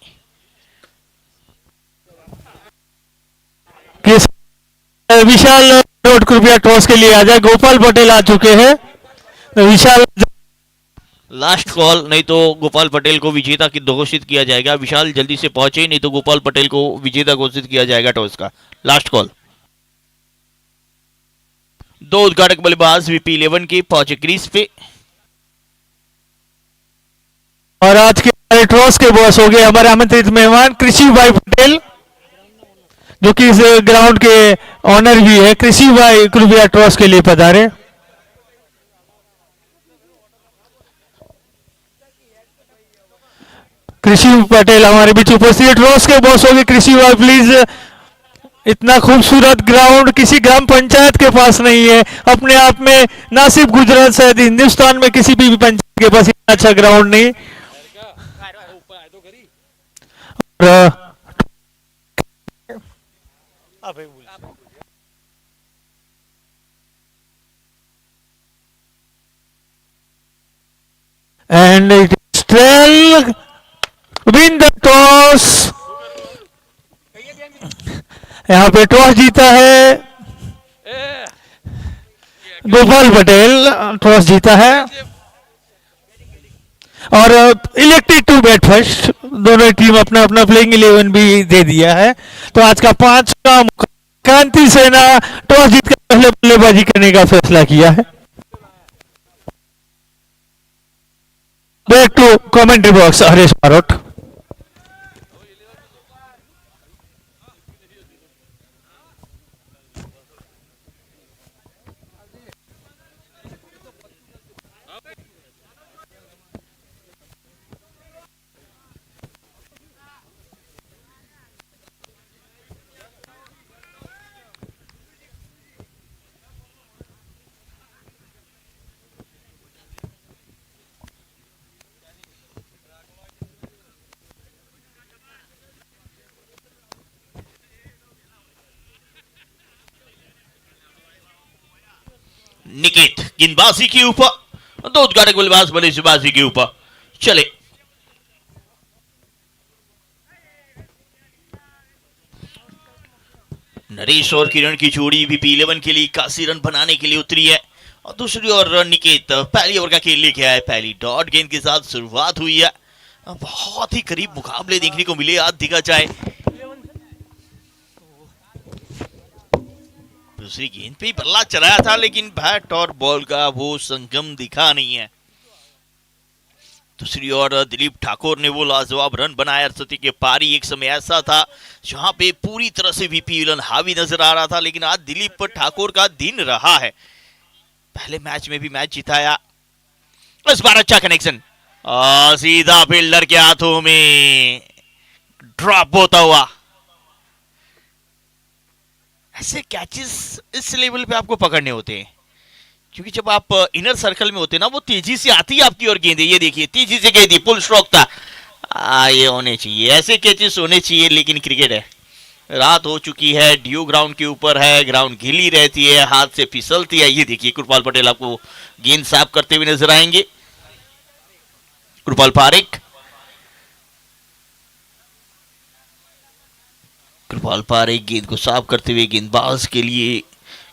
Speaker 1: विशाल बारोट कृपया टॉस के लिए आ जाए। गोपाल पटेल आ चुके हैं। विशाल
Speaker 2: लास्ट कॉल, नहीं तो गोपाल पटेल को विजेता की घोषित किया जाएगा। विशाल जल्दी से पहुंचे, नहीं तो गोपाल पटेल को विजेता घोषित किया जाएगा टॉस का। Last call. दो उद्घाटक बल्लेबाज VP 11 के पहुंचे क्रीज पे।
Speaker 1: और आज के हमारे टॉस के बॉस हो गए हमारे आमंत्रित मेहमान कृषि भाई पटेल, जो कि इस ग्राउंड के ऑनर भी है। कृषि भाई कृपया टॉस के लिए पधारे। कृषि पटेल हमारे बीच उपस्थित है। टॉस के बॉस हो गए कृषि भाई, प्लीज। इतना खूबसूरत ग्राउंड किसी ग्राम पंचायत के पास नहीं है अपने आप में, ना सिर्फ गुजरात शायद हिंदुस्तान में किसी भी पंचायत के पास इतना अच्छा ग्राउंड नहीं। And it still win the toss. यहाँ पे टॉस जीता है गोपाल पटेल, टॉस जीता है और इलेक्टेड टू बैट फर्स्ट। दोनों टीम अपना अपना प्लेइंग 11 भी दे दिया है। तो आज का 5वां क्रांति सेना टॉस जीतकर पहले बल्लेबाजी करने का फैसला किया है। Back to commentary box Harish Barot.
Speaker 3: Niket गेंदबाजी के ऊपर, दो उद्घाटक बल्लेबाज बल्लेबाजी के ऊपर चले। नरेश और किरण की जोड़ी भी P11 के लिए 81 रन बनाने के लिए उतरी है और दूसरी ओर निकेत पहली ओवर का खेल लेके आया। पहली डॉट गेंद के साथ शुरुआत हुई है। बहुत ही करीब मुकाबले देखने को मिले आज देखा जाए। दूसरी गेंद पे ही बल्ला चलाया था लेकिन बैट और बॉल का वो संगम दिखा नहीं है। दूसरी ओर दिलीप ठाकुर ने वो लाजवाब रन बनाया। सरस्वती के पारी एक समय ऐसा था जहां पे पूरी तरह से P11 हावी नजर आ रहा था, लेकिन आज दिलीप ठाकुर का दिन रहा है। पहले मैच में भी मैच जिताया। इस बार अच्छा कनेक्शन और सीधा फील्डर के हाथों में ड्रॉप होता हुआ। ऐसे कैचेस इस लेवल पे आपको पकड़ने होते हैं, क्योंकि जब आप इनर सर्कल में होते हैं ना, वो तेजी से आती है आपकी और गेंद। ये देखिए तेजी से गेंद, फुल स्ट्रोक था। ये होने चाहिए, ऐसे कैचेस होने चाहिए, लेकिन क्रिकेट है। रात हो चुकी है, ड्यू ग्राउंड के ऊपर है, ग्राउंड गीली रहती है, हाथ से फिसलती है। ये देखिए कृपाल पटेल आपको गेंद साफ करते हुए नजर आएंगे। कृपाल पारेख, कृपाल पारेख गेंद को साफ करते हुए गेंदबाज के लिए,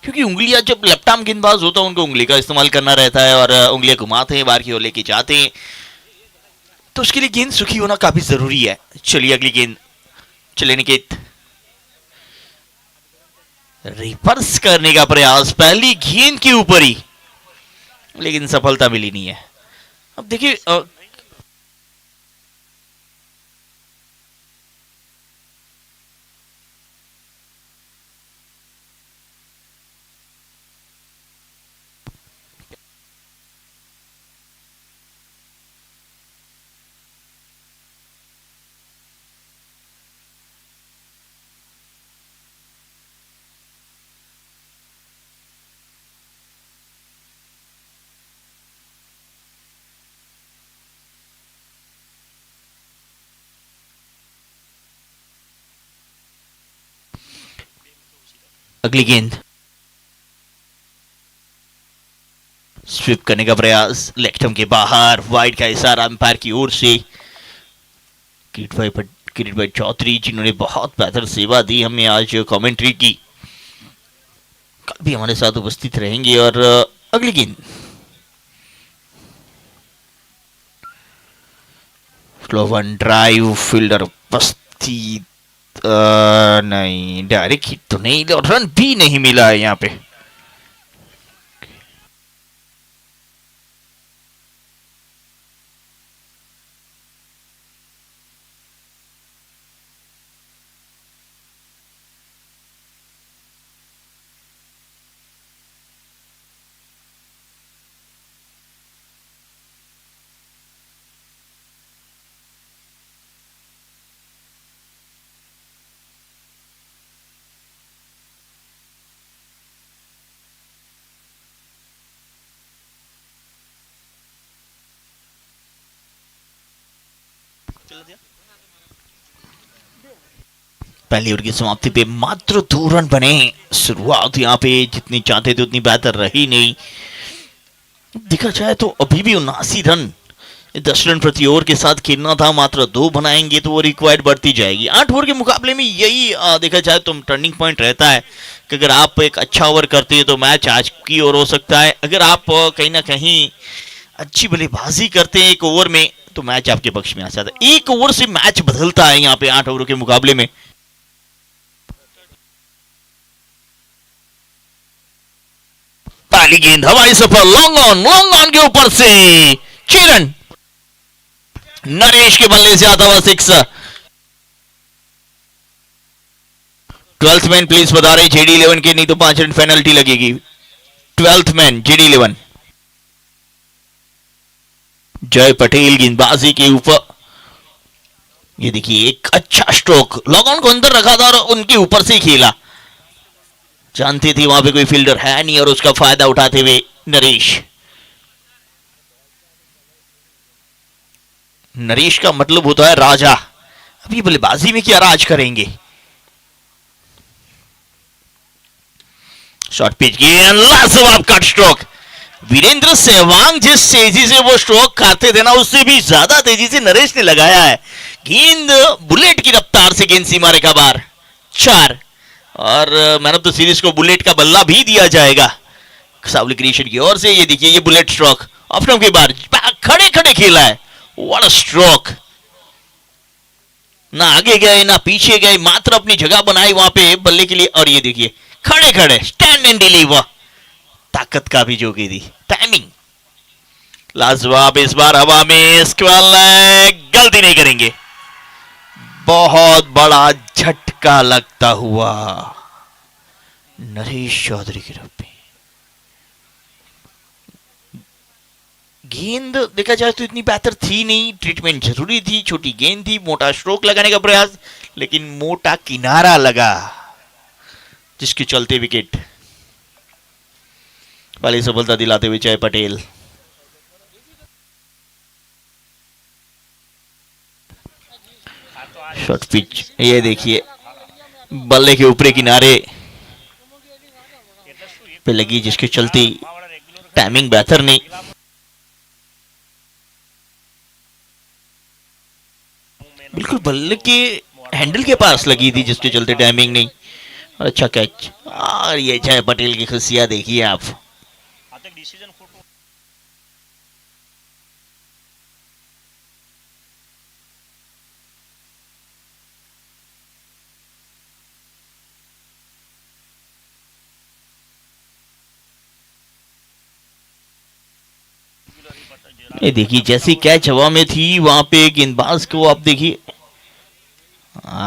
Speaker 3: क्योंकि उंगलियां जब लेफ्ट आर्म गेंदबाज होता है उनको उंगली का इस्तेमाल करना रहता है और उंगलियां घुमाते हैं, बाहर की ओर लेके जाते हैं, तो उसके लिए गेंद सूखी होना काफी जरूरी है। चलिए अगली गेंद, चले निकेत, रिवर्स करने का प्रयास पहली गेंद के ऊपर ही, लेकिन सफलता मिली नहीं है। अब देखिए अगली गेंद, स्वीप करने का प्रयास, लेफ्ट के बाहर, वाइड का इशारा अंपायर की ओर से। किरीट भाई चौधरी जिन्होंने बहुत बेहतर सेवा दी हमें आज कमेंट्री की, कल भी हमारे साथ उपस्थित रहेंगे। और अगली गेंद, स्लो वन ड्राइव, फील्डर उपस्थित नहीं, डायरेक्ट हिट तो नहीं और रन भी नहीं मिला है यहाँ पे। पहली ओवर की समाप्ति पे मात्र 2 रन बने। शुरुआत यहाँ पे जितनी चाहते थे उतनी बेहतर रही नहीं। देखा जाए तो अभी भी 79 रन 10 रन प्रति ओवर के साथ खेलना था। मात्र 2 बनाएंगे तो वो रिक्वायर्ड बढ़ती जाएगी। 8 ओवर के मुकाबले में यही देखा जाए तो टर्निंग पॉइंट रहता है कि अगर आप एक अच्छा ओवर करते हैं तो मैच आज की ओर हो सकता है। अगर आप कहीं ना कहीं अच्छी बल्लेबाजी करते हैं एक ओवर में तो मैच आपके पक्ष में आ जाता है। एक ओवर से मैच बदलता है यहाँ पे 8 ओवर के मुकाबले में। पहली गेंद हवाई सफर लॉन्ग ऑन के ऊपर से 6 रन। नरेश के बल्ले से आता हुआ 6। 12th मैन प्लीज बता रहे जेडी 11 के, नहीं तो 5 रन पेनल्टी लगेगी। 12th मैन जेडी 11 जय पटेल गेंदबाजी के ऊपर। ये देखिए एक अच्छा स्ट्रोक, लॉन्ग ऑन को अंदर रखा था और उनके ऊपर से खेला। जानते थे वहां पे कोई फील्डर है नहीं और उसका फायदा उठाते हुए नरेश का मतलब होता है राजा। अभी बल्लेबाजी में क्या राज करेंगे। शॉर्ट पिच गेंद, लाजवाब कट स्ट्रोक। वीरेंद्र सहवाग जिस तेजी से वो स्ट्रोक खाते थे ना उससे भी ज्यादा तेजी से नरेश ने लगाया है। गेंद बुलेट की रफ्तार से गेंद सीमा रेखा बाहर 4। और मैन ऑफ द सीरीज को बुलेट का बल्ला भी दिया जाएगा सावली क्रिएशन की ओर से। ये देखिए ये बुलेट स्ट्रोक ऑफ स्टंप के बाहर खड़े खड़े खेला है। What a stroke. ना आगे गए ना पीछे गए, मात्र अपनी जगह बनाई वहां पे बल्ले के लिए। और ये देखिए खड़े खड़े स्टैंड एंड डिलीवर। ताकत का भी जो की थी, टाइमिंग लाजवाब। इस बार हवा में स्क्वायर लेग, गलती नहीं करेंगे। बहुत बड़ा झटका लगता हुआ नरेश चौधरी की तरफ पे। गेंद देखा जाए तो इतनी बेहतर थी नहीं, ट्रीटमेंट जरूरी थी, छोटी गेंद थी, मोटा स्ट्रोक लगाने का प्रयास, लेकिन मोटा किनारा लगा जिसके चलते विकेट। पहली सफलता दिलाते हुए जय पटेल। शॉर्ट पिच, ये देखिए बल्ले के ऊपरी किनारे पे लगी जिसके चलते टाइमिंग बेहतर नहीं। बिल्कुल बल्ले के हैंडल के पास लगी थी जिसके चलते टाइमिंग नहीं। और अच्छा कैच। और ये जय पटेल की खुशियां देखिए आप। ये देखिए जैसी कैच हवा में थी वहां पे गेंदबाज को आप देखिए।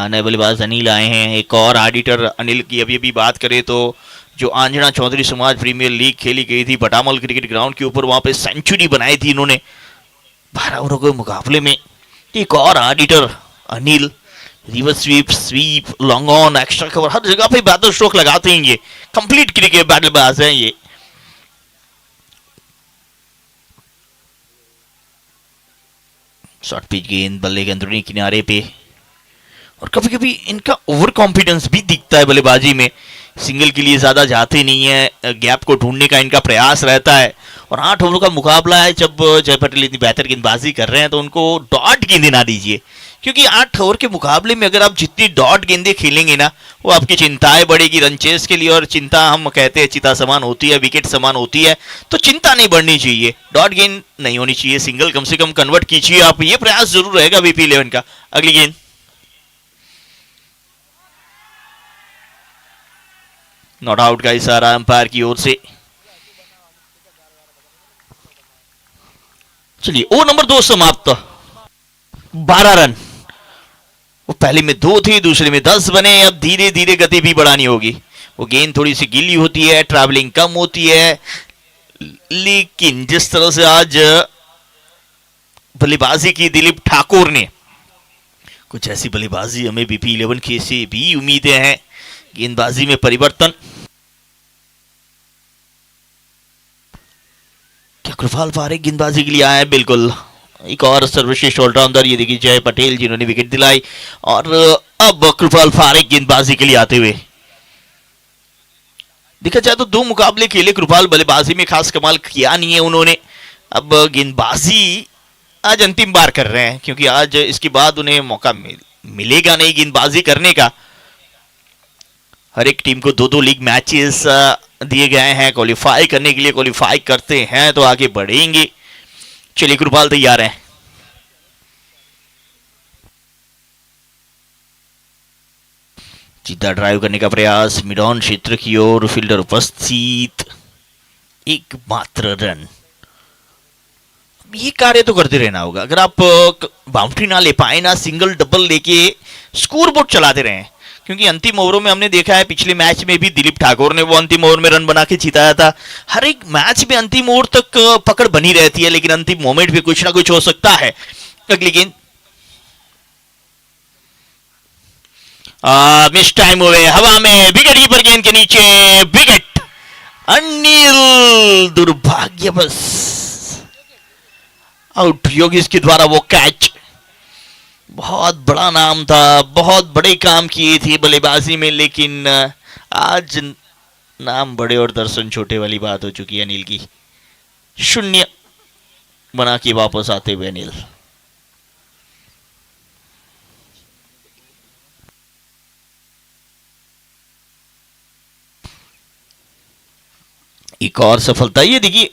Speaker 3: नए बल्लेबाज अनिल आए हैं। एक और ऑडिटर अनिल की अभी अभी बात करें तो जो आंजना चौधरी समाज प्रीमियर लीग खेली गई थी भटामल क्रिकेट ग्राउंड के ऊपर, वहां पे सेंचुरी बनाई थी इन्होंने 12 ओवरों के मुकाबले में। एक और auditor Anil, reverse sweep, sweep, long on, extra cover, हर जगह पे बेहतर स्ट्रोक लगाते हैं। ये कंप्लीट क्रिकेट बल्लेबाज हैं ये। शॉर्ट पिच गेंद बल्ले के अंदरूनी किनारे पे। और कभी कभी इनका ओवर कॉन्फिडेंस भी दिखता है बल्लेबाजी में। सिंगल के लिए ज्यादा जाते नहीं है, गैप को ढूंढने का इनका प्रयास रहता है। और 8 ओवरों का मुकाबला है, जब जय पटेल इतनी बेहतर गेंदबाजी कर रहे हैं तो उनको डॉट गेंदें ना दीजिए, क्योंकि 8 ओवर के मुकाबले में अगर आप जितनी डॉट गेंदें खेलेंगे ना वो आपकी चिंताएं बढ़ेगी रन चेस के लिए। और चिंता हम कहते हैं चिता समान होती है, विकेट समान होती है, तो चिंता नहीं बढ़नी चाहिए, डॉट गेंद नहीं होनी चाहिए, सिंगल कम से कम कन्वर्ट कीजिए आप। ये प्रयास जरूर रहेगा बीपी 11 का। अगली गेंद नॉट आउट का इशारा अंपायर की ओर से। चलिए ओवर नंबर 2 समाप्त। 12 रन। वो पहले में 2 थे, दूसरे में 10 बने। अब धीरे धीरे गति भी बढ़ानी होगी। वो गेंद थोड़ी सी गीली होती है, ट्रैवलिंग कम होती है, लेकिन जिस तरह से आज बल्लेबाजी की दिलीप ठाकुर ने, कुछ ऐसी बल्लेबाजी हमें बीपी 11 के से भी उम्मीदें हैं। गेंदबाजी में परिवर्तन। क्या कृपाल पारेख गेंदबाजी के लिए आए? बिल्कुल एक और सर्वश्रेष्ठ ऑलराउंडर ये देखिए जय पटेल जिन्होंने विकेट दिलाई। और अब कृपाल फारिक गेंदबाजी के लिए आते हुए। देखा जाए तो 2 मुकाबले खेले कृपाल, बल्लेबाजी में खास कमाल किया नहीं है उन्होंने। अब गेंदबाजी आज अंतिम बार कर रहे हैं, क्योंकि आज इसके बाद उन्हें मौका मिलेगा नहीं गेंदबाजी करने का। हर एक टीम को 2-2 लीग मैचेस दिए गए हैं, क्वालिफाई करने के लिए। क्वालिफाई करते हैं तो आगे बढ़ेंगे। चलिए कृपाल तैयार हैं। सीधा ड्राइव करने का प्रयास मिड ऑन क्षेत्र की ओर, फील्डर उपस्थित, एकमात्र रन। ये कार्य तो करते रहना होगा। अगर आप बाउंड्री ना ले पाए ना, सिंगल डबल लेके स्कोर बोर्ड चलाते रहे, क्योंकि अंतिम ओवरों में हमने देखा है पिछले मैच में भी दिलीप ठाकुर ने वो अंतिम ओवर में रन बना के जिताया था। हर एक मैच में अंतिम ओवर तक पकड़ बनी रहती है, लेकिन अंतिम मोमेंट भी कुछ ना कुछ हो सकता है। अगली गेंद मिस टाइम हुए हवा में, विकेट कीपर गेंद के नीचे, विकेट। अनिल दुर्भाग्यवश आउट। योगेश के द्वारा वो कैच। बहुत बड़ा नाम था, बहुत बड़े काम किए थे बल्लेबाजी में, लेकिन आज नाम बड़े और दर्शन छोटे वाली बात हो चुकी है अनिल की। 0 बना के वापस आते हुए अनिल। एक और सफलता। ये देखिए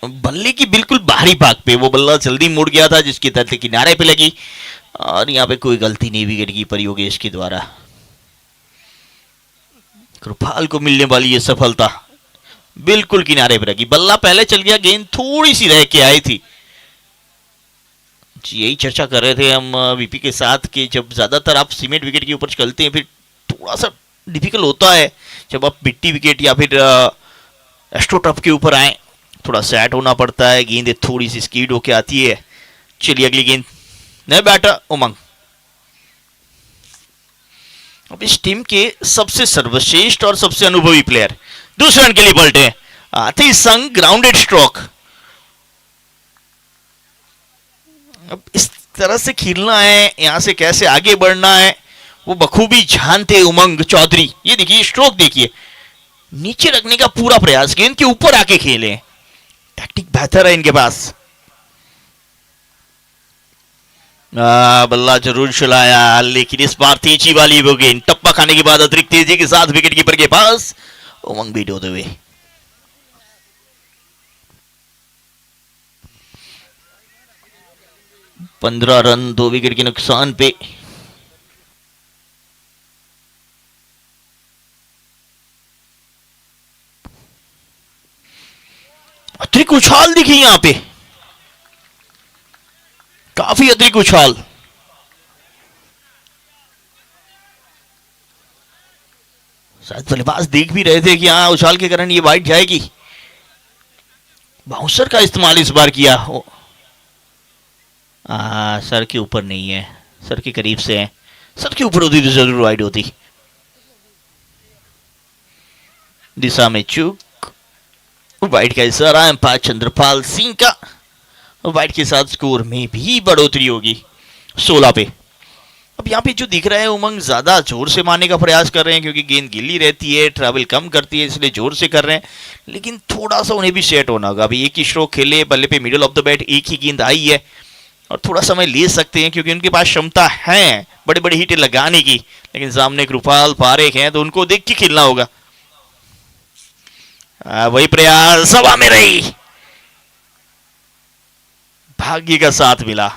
Speaker 3: बल्ले की बिल्कुल बाहरी भाग पे वो बल्ला जल्दी मुड़ गया था, जिसकी तर्क किनारे पे लगी, और यहाँ पे कोई गलती नहीं विकेट कीपर योगेश के द्वारा। कृपाल को मिलने वाली ये सफलता बिल्कुल किनारे पे लगी। बल्ला पहले चल गया, गेंद थोड़ी सी रह के आई थी। यही चर्चा कर रहे थे हम वीपी के साथ कि जब ज्यादातर आप सीमेंट विकेट के ऊपर चलते हैं, फिर थोड़ा सा डिफिकल्ट होता है जब आप मिट्टी विकेट या फिर एस्ट्रो टफ के ऊपर आए, थोड़ा सेट होना पड़ता है, गेंद थोड़ी सी स्पीड होके आती है। चलिए अगली गेंद, नए बैटर उमंग। अब इस टीम के सबसे सर्वश्रेष्ठ और सबसे अनुभवी प्लेयर दूसरे रन के लिए पलटे। आती संग ग्राउंडेड स्ट्रोक। अब इस तरह से खेलना है, यहां से कैसे आगे बढ़ना है वो बखूबी जानते उमंग चौधरी। ये देखिए स्ट्रोक देखिए, नीचे रखने का पूरा प्रयास, गेंद के ऊपर आके खेले। टैक्टिक बेहतर है इनके पास। बल्ला जरूर चलाया, लेकिन इस बार तेजी वाली वो गेंद टप्पा खाने के बाद अतिरिक्त तेजी के साथ विकेट कीपर के पास उमंग बीट होते हुए। पंद्रह रन 2 विकेट के नुकसान पे। अतिरिक्त उछाल दिखी यहां पे, काफी अतिरिक्त उछाल। शायद बल्लेबाज देख भी रहे थे कि हाँ उछाल के कारण ये वाइड जाएगी। बाउंसर का इस्तेमाल इस बार किया। सर के ऊपर नहीं है, सर के करीब से है। सर के ऊपर होती तो जरूर वाइड होती। दिशा में चूक, वाइड का इशारा एम्पायर चंद्रपाल सिंह का। वाइड के साथ स्कोर में भी बढ़ोतरी होगी 16 पे। अब यहाँ पे जो दिख रहा है उमंग ज्यादा जोर से मारने का प्रयास कर रहे हैं, क्योंकि गेंद गिल्ली रहती है, ट्रैवल कम करती है, इसलिए जोर से कर रहे हैं। लेकिन थोड़ा सा उन्हें भी सेट होना होगा। अभी एक ही स्ट्रोक खेले, बल्ले पे मिडिल ऑफ द बैट एक ही गेंद आई है, और थोड़ा समय ले सकते हैं क्योंकि उनके पास क्षमता है बड़े बड़े हिट लगाने की। लेकिन सामने कृपाल पारेख हैं तो उनको देख के खेलना होगा। वही प्रयास हवा में रही, भाग्य का साथ मिला।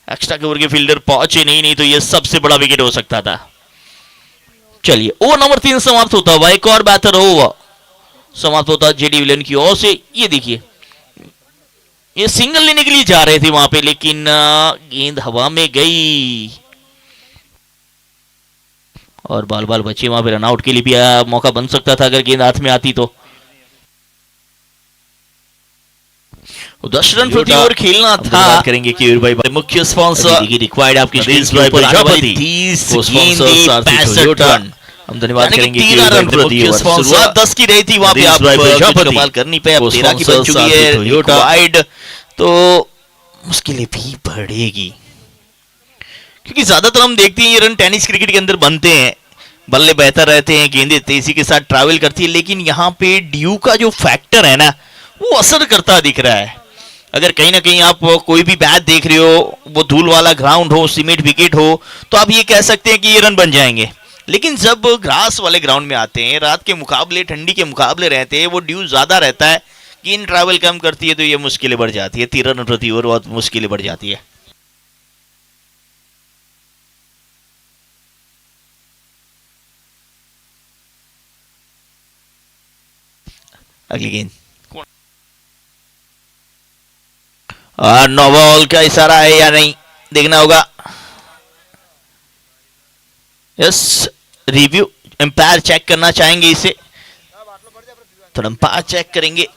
Speaker 3: एक्स्ट्रा कवर के फील्डर पहुंचे नहीं तो यह सबसे बड़ा विकेट हो सकता था। चलिए ओवर नंबर 3 समाप्त होता हुआ, एक और बेहतर ओवर समाप्त होता जेडी विलियन की ओर से। ये देखिए ये सिंगल लेने के लिए जा रहे थे वहां पे, लेकिन गेंद हवा में गई और बाल बाल बचे। वहां पे रनआउट के लिए भी मौका बन सकता था अगर गेंद हाथ में आती तो। 10 रन प्रति ओवर खेलना था। बात करेंगे कि भाई मुख्य स्पॉन्सर रिक्वायर्ड आपकी प्रजापति 30 रन। हम धन्यवाद करेंगे कि 13 रन प्रति ओवर, शुरुआत 10 की रही थी वहां पे, आप कमाल करनी पे अब 13 की बन चुकी है। रिक्वायर्ड तो मुश्किलें भी बढ़ेगी, क्योंकि ज्यादातर हम देखते हैं ये रन टेनिस क्रिकेट के अंदर बनते हैं, बल्ले बेहतर रहते हैं, गेंदें तेजी के साथ ट्रैवल करती है, लेकिन यहाँ पे ड्यू का जो फैक्टर है ना वो असर करता दिख रहा है। अगर कहीं ना कहीं आप कोई भी मैच देख रहे हो, वो धूल वाला ग्राउंड हो, सीमेंट विकेट हो, तो आप ये कह सकते हैं कि ये रन बन जाएंगे। लेकिन जब ग्रास वाले ग्राउंड में आते हैं, रात के मुकाबले, ठंडी के मुकाबले रहते हैं, वो ड्यू ज्यादा रहता है, गेंद ट्रैवल कम करती है, तो ये मुश्किलें बढ़ जाती है, 3 रन प्रति ओवर बहुत मुश्किलें बढ़ जाती है। अगली गेंद और नो बॉल का इशारा है या नहीं देखना होगा। यस, रिव्यू एम्पायर चेक करना चाहेंगे इसे, तो एम्पायर चेक करेंगे।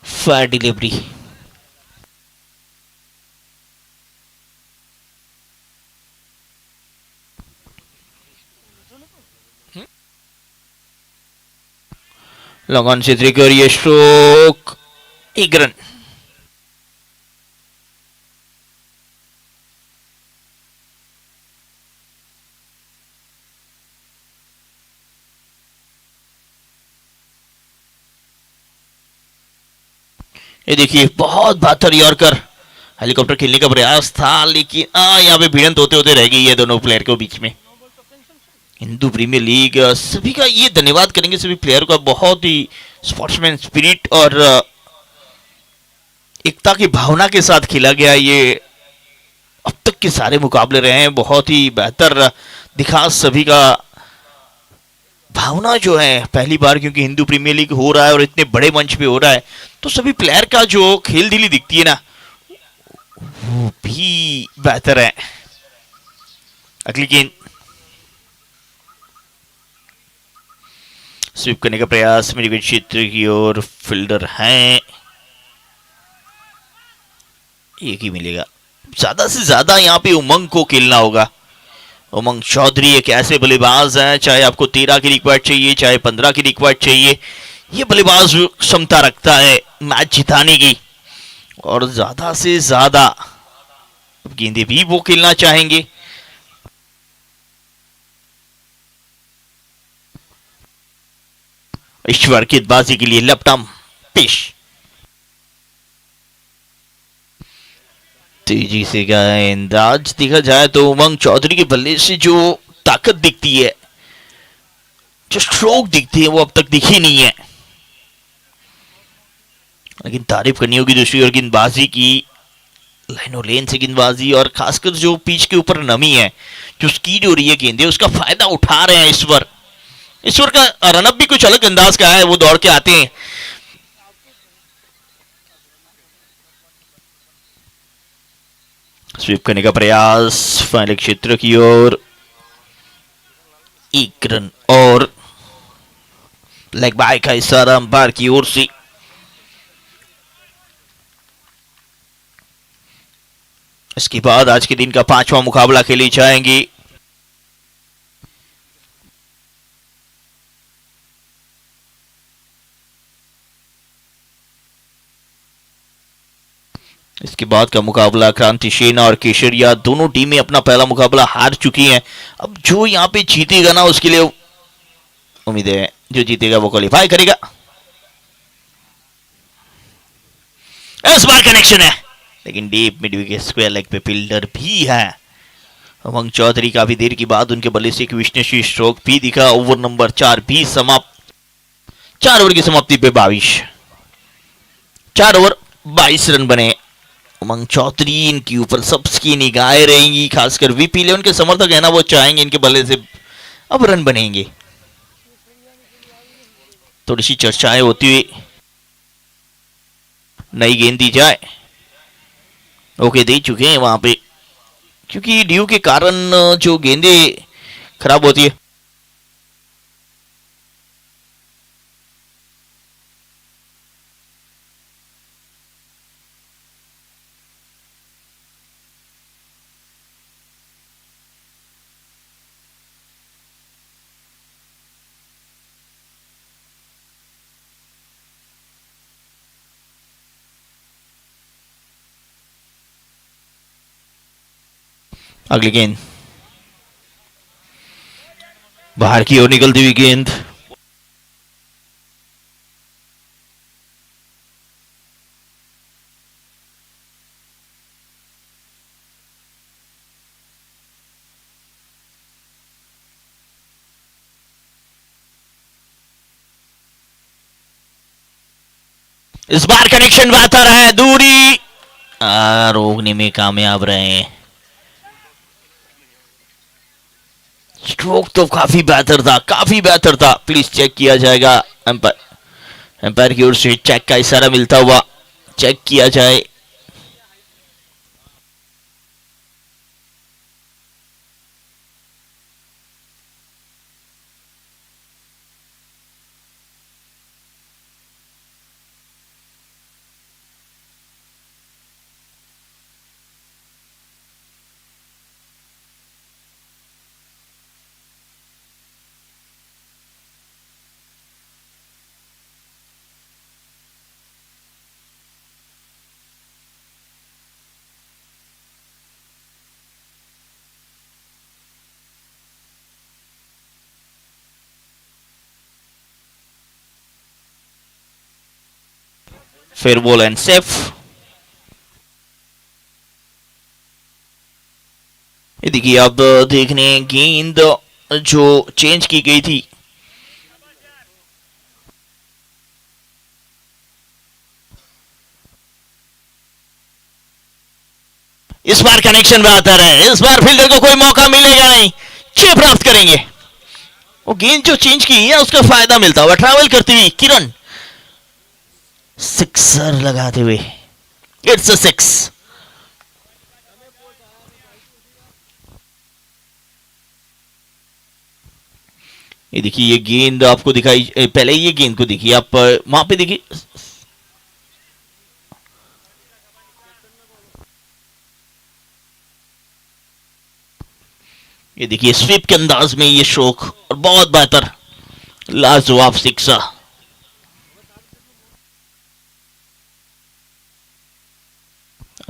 Speaker 3: फायर डिलीवरी, लॉन्ग ऑन से 3 और ये स्ट्रोक, 1 रन। ये देखिए बहुत बेहतर यॉर्कर, हेलीकॉप्टर खेलने का प्रयास था, लेकिन यहाँ पे भिड़ंत होते होते रह गई है दोनों प्लेयर के बीच में। हिंदू प्रीमियर लीग सभी का ये धन्यवाद करेंगे, सभी प्लेयर का, बहुत ही स्पोर्ट्समैन स्पिरिट और एकता की भावना के साथ खेला गया ये अब तक के सारे मुकाबले रहे हैं, बहुत ही बेहतर दिखा सभी का भावना जो है पहली बार, क्योंकि हिंदू प्रीमियर लीग हो रहा है और इतने बड़े मंच पे हो रहा है, तो सभी प्लेयर का जो खेल दिली दिखती है ना वो भी बेहतर है। अगली गेंद स्वीप करने का प्रयास मेरी विकेट क्षेत्र की ओर, फील्डर हैं, एक ही मिलेगा। ज्यादा से ज्यादा यहाँ पे उमंग को खेलना होगा। उमंग चौधरी एक ऐसे बल्लेबाज हैं, चाहे आपको 13 की रिक्वायर्ड चाहिए, चाहे 15 की रिक्वायर्ड चाहिए, ये बल्लेबाज क्षमता रखता है मैच जिताने की, और ज्यादा से ज्यादा गेंदे भी वो खेलना चाहेंगे। ईश्वर गेंदबाजी के लिए लेफ्ट-आर्म पेश, तेजी से गेंदबाज देखा जाए तो उमंग चौधरी के बल्ले से जो ताकत दिखती है, जो स्ट्रोक दिखती है, वो अब तक दिखी नहीं है। लेकिन तारीफ करनी होगी दूसरी ओर गेंदबाजी की, लाइनों लेन से गेंदबाजी, और खासकर जो पिच के ऊपर नमी है, जो स्कीड हो रही है गेंदे, उसका फायदा उठा रहे हैं ईश्वर। ईश्वर का रनअप भी कुछ अलग अंदाज का है, वो दौड़ के आते हैं। स्वीप करने का प्रयास फाइनल क्षेत्र की ओर, 1 रन और लेग बाय का इशारा अंपायर की ओर से। इसके बाद आज के दिन का 5वां मुकाबला खेले जाएंगे। इसके बाद का मुकाबला क्रांति सेना और केशरिया, दोनों टीमें अपना पहला मुकाबला हार चुकी हैं। अब जो यहाँ पे जीतेगा ना, उसके लिए उम्मीद है जो जीतेगा वो क्वालिफाई करेगा। इस बार कनेक्शन है, लेकिन deep mid wicket square leg पे फील्डर भी है। उमंग चौधरी काफी देर के बाद उनके बल्ले से एक विशेष स्ट्रोक भी दिखा। ओवर नंबर 4 भी समाप्त। 4 ओवर की समाप्ति पे 4 ओवर 22 रन बने। उमंग चौधरी इनके ऊपर सबकी निगाहें रहेंगी, खासकर वीपी 11 के समर्थक है ना, वो चाहेंगे इनके बल्ले से अब रन बनेंगे। थोड़ी सी चर्चाएं होती हुई नई गेंद दी जाए। ओके, दे चुके हैं वहां पे, क्योंकि ड्यू के कारण जो गेंदें खराब होती है। अगली गेंद बाहर की ओर निकलती हुई गेंद। इस बार कनेक्शन बेहतर है, दूरी रोकने में कामयाब रहे हैं। स्ट्रोक तो काफी बेहतर था। प्लीज चेक किया जाएगा। एम्पायर की ओर से चेक का इशारा मिलता हुआ चेक किया जाए। Fair ball and safe. ये देखिए, अब देखने गेंद जो चेंज की गई थी, इस बार कनेक्शन बेहतर है। इस बार फील्डर को कोई मौका मिलेगा नहीं, 6 प्राप्त करेंगे। वो गेंद जो चेंज की है उसका फायदा मिलता हुआ ट्रैवल करती हुई किरण सिक्सर लगाते हुए, इट्स अ 6। ये देखिए, ये गेंद आपको दिखाई, पहले ये गेंद को देखिए आप, वहां पे देखिए ये देखिए स्वीप के अंदाज में ये स्ट्रोक और बहुत बेहतर लाजवाब सिक्सा।